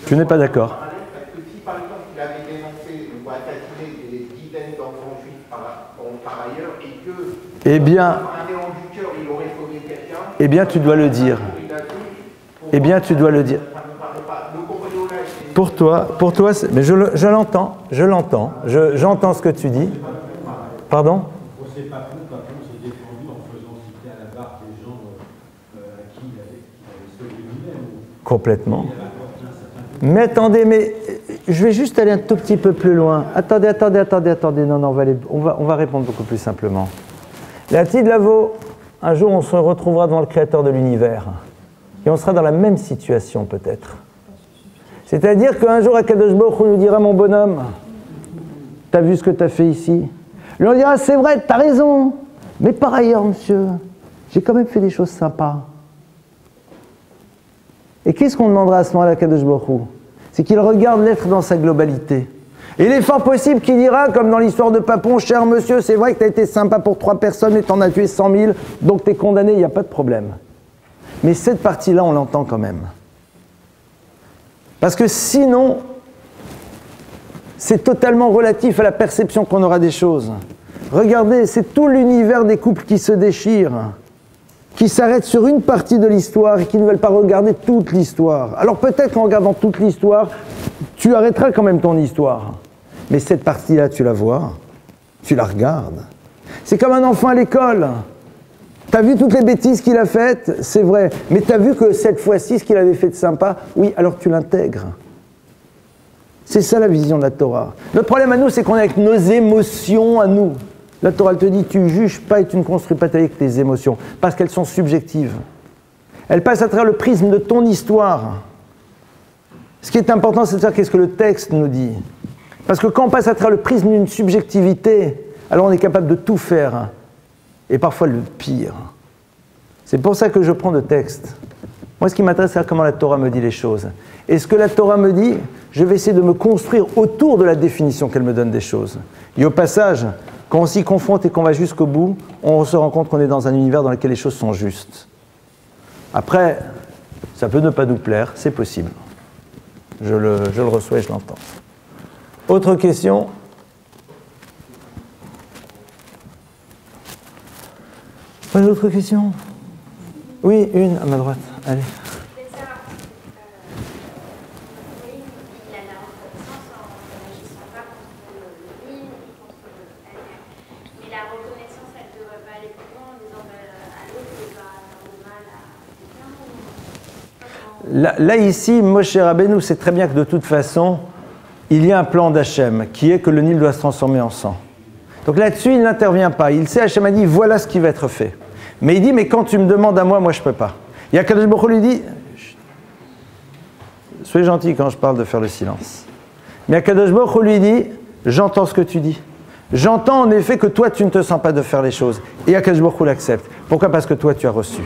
[SPEAKER 1] Tu n'es pas d'accord?
[SPEAKER 7] Parce que si par exemple il avait dénoncé ou assassiné des dizaines d'enfants juifs par ailleurs et que
[SPEAKER 1] eh bien,
[SPEAKER 7] un élan du cœur il aurait sauvé quelqu'un,
[SPEAKER 1] eh bien tu dois le dire. Eh bien tu dois le dire. Pour toi, mais je l'entends, j'entends ce que tu dis. Pardon?
[SPEAKER 3] On ne sait pas pourquoi on s'est défendu en faisant citer à la barre des gens à qui il avait sauvé lui-même.
[SPEAKER 1] Complètement. Mais attendez, je vais juste aller un tout petit peu plus loin. Attendez. Non, on va répondre beaucoup plus simplement. La Tid Lavo, un jour on se retrouvera devant le Créateur de l'univers. Et on sera dans la même situation peut-être. C'est-à-dire qu'un jour, Akadosh Baruch Hu nous dira, mon bonhomme, t'as vu ce que t'as fait ici? Lui on dira, c'est vrai, t'as raison. Mais par ailleurs, monsieur, j'ai quand même fait des choses sympas. Et qu'est-ce qu'on demandera à ce moment-là à Akadosh Baruch Hu? C'est qu'il regarde l'être dans sa globalité. Et il est fort possible qu'il dira, comme dans l'histoire de Papon, cher monsieur, c'est vrai que tu as été sympa pour 3 personnes et tu en as tué 100 000, donc tu es condamné, il n'y a pas de problème. Mais cette partie-là, on l'entend quand même. Parce que sinon, c'est totalement relatif à la perception qu'on aura des choses. Regardez, c'est tout l'univers des couples qui se déchirent, qui s'arrêtent sur une partie de l'histoire et qui ne veulent pas regarder toute l'histoire. Alors peut-être qu'en regardant toute l'histoire, tu arrêteras quand même ton histoire. Mais cette partie-là, tu la vois, tu la regardes. C'est comme un enfant à l'école. T'as vu toutes les bêtises qu'il a faites, c'est vrai. Mais t'as vu que cette fois-ci, ce qu'il avait fait de sympa, oui, alors tu l'intègres. C'est ça la vision de la Torah. Notre problème à nous, c'est qu'on est avec nos émotions à nous. La Torah, elle te dit, tu juges pas et tu ne construis pas ta vie avec tes émotions, parce qu'elles sont subjectives. Elles passent à travers le prisme de ton histoire. Ce qui est important, c'est de savoir qu'est-ce que le texte nous dit. Parce que quand on passe à travers le prisme d'une subjectivité, alors on est capable de tout faire. Et parfois le pire. C'est pour ça que je prends le texte. Moi, ce qui m'intéresse, c'est comment la Torah me dit les choses. Et ce que la Torah me dit, je vais essayer de me construire autour de la définition qu'elle me donne des choses. Et au passage, quand on s'y confronte et qu'on va jusqu'au bout, on se rend compte qu'on est dans un univers dans lequel les choses sont justes. Après, ça peut ne pas nous plaire, c'est possible. Je le reçois et je l'entends. Autre question ? Pas d'autres questions? Oui, une à ma droite. Allez.
[SPEAKER 4] Mais la reconnaissance, elle ne devrait pas aller plus loin en disant à l'autre, il va faire de mal à quelqu'un.
[SPEAKER 1] Là, ici, Moshe Rabbeinu sait très bien que de toute façon, il y a un plan d'Hachem qui est que le Nil doit se transformer en sang. Donc là-dessus, il n'intervient pas. Il sait, Hachem a dit, voilà ce qui va être fait. Mais il dit, mais quand tu me demandes à moi, moi je ne peux pas. Et Akadosh Baruch Hu lui dit, soyez gentil quand je parle de faire le silence. Mais Akadosh Baruch Hu lui dit, j'entends ce que tu dis. J'entends en effet que toi, tu ne te sens pas de faire les choses. Et Akadosh Baruch Hu l'accepte. Pourquoi? Parce que toi, tu as reçu.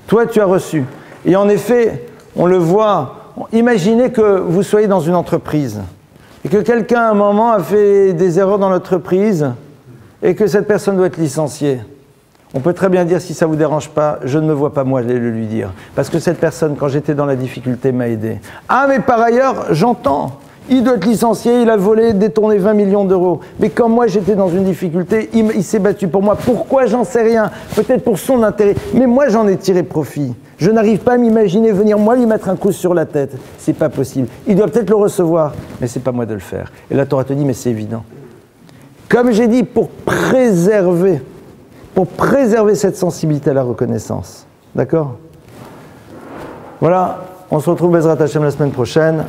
[SPEAKER 1] Toi, tu as reçu. Et en effet, on le voit, imaginez que vous soyez dans une entreprise et que quelqu'un, à un moment, a fait des erreurs dans l'entreprise et que cette personne doit être licenciée. On peut très bien dire, si ça ne vous dérange pas, je ne me vois pas moi le lui dire. Parce que cette personne, quand j'étais dans la difficulté, m'a aidé. Ah, mais par ailleurs, j'entends. Il doit être licencié, il a volé, détourné 20 millions d'euros. Mais quand moi j'étais dans une difficulté, il s'est battu pour moi. Pourquoi? J'en sais rien. Peut-être pour son intérêt. Mais moi j'en ai tiré profit. Je n'arrive pas à m'imaginer venir moi lui mettre un coup sur la tête. C'est pas possible. Il doit peut-être le recevoir, mais c'est pas moi de le faire. Et la Torah te dit, mais c'est évident. Comme j'ai dit, pour préserver cette sensibilité à la reconnaissance. D'accord? Voilà, on se retrouve Bezrat Hashem la semaine prochaine.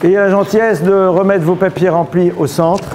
[SPEAKER 1] Et la gentillesse de remettre vos papiers remplis au centre.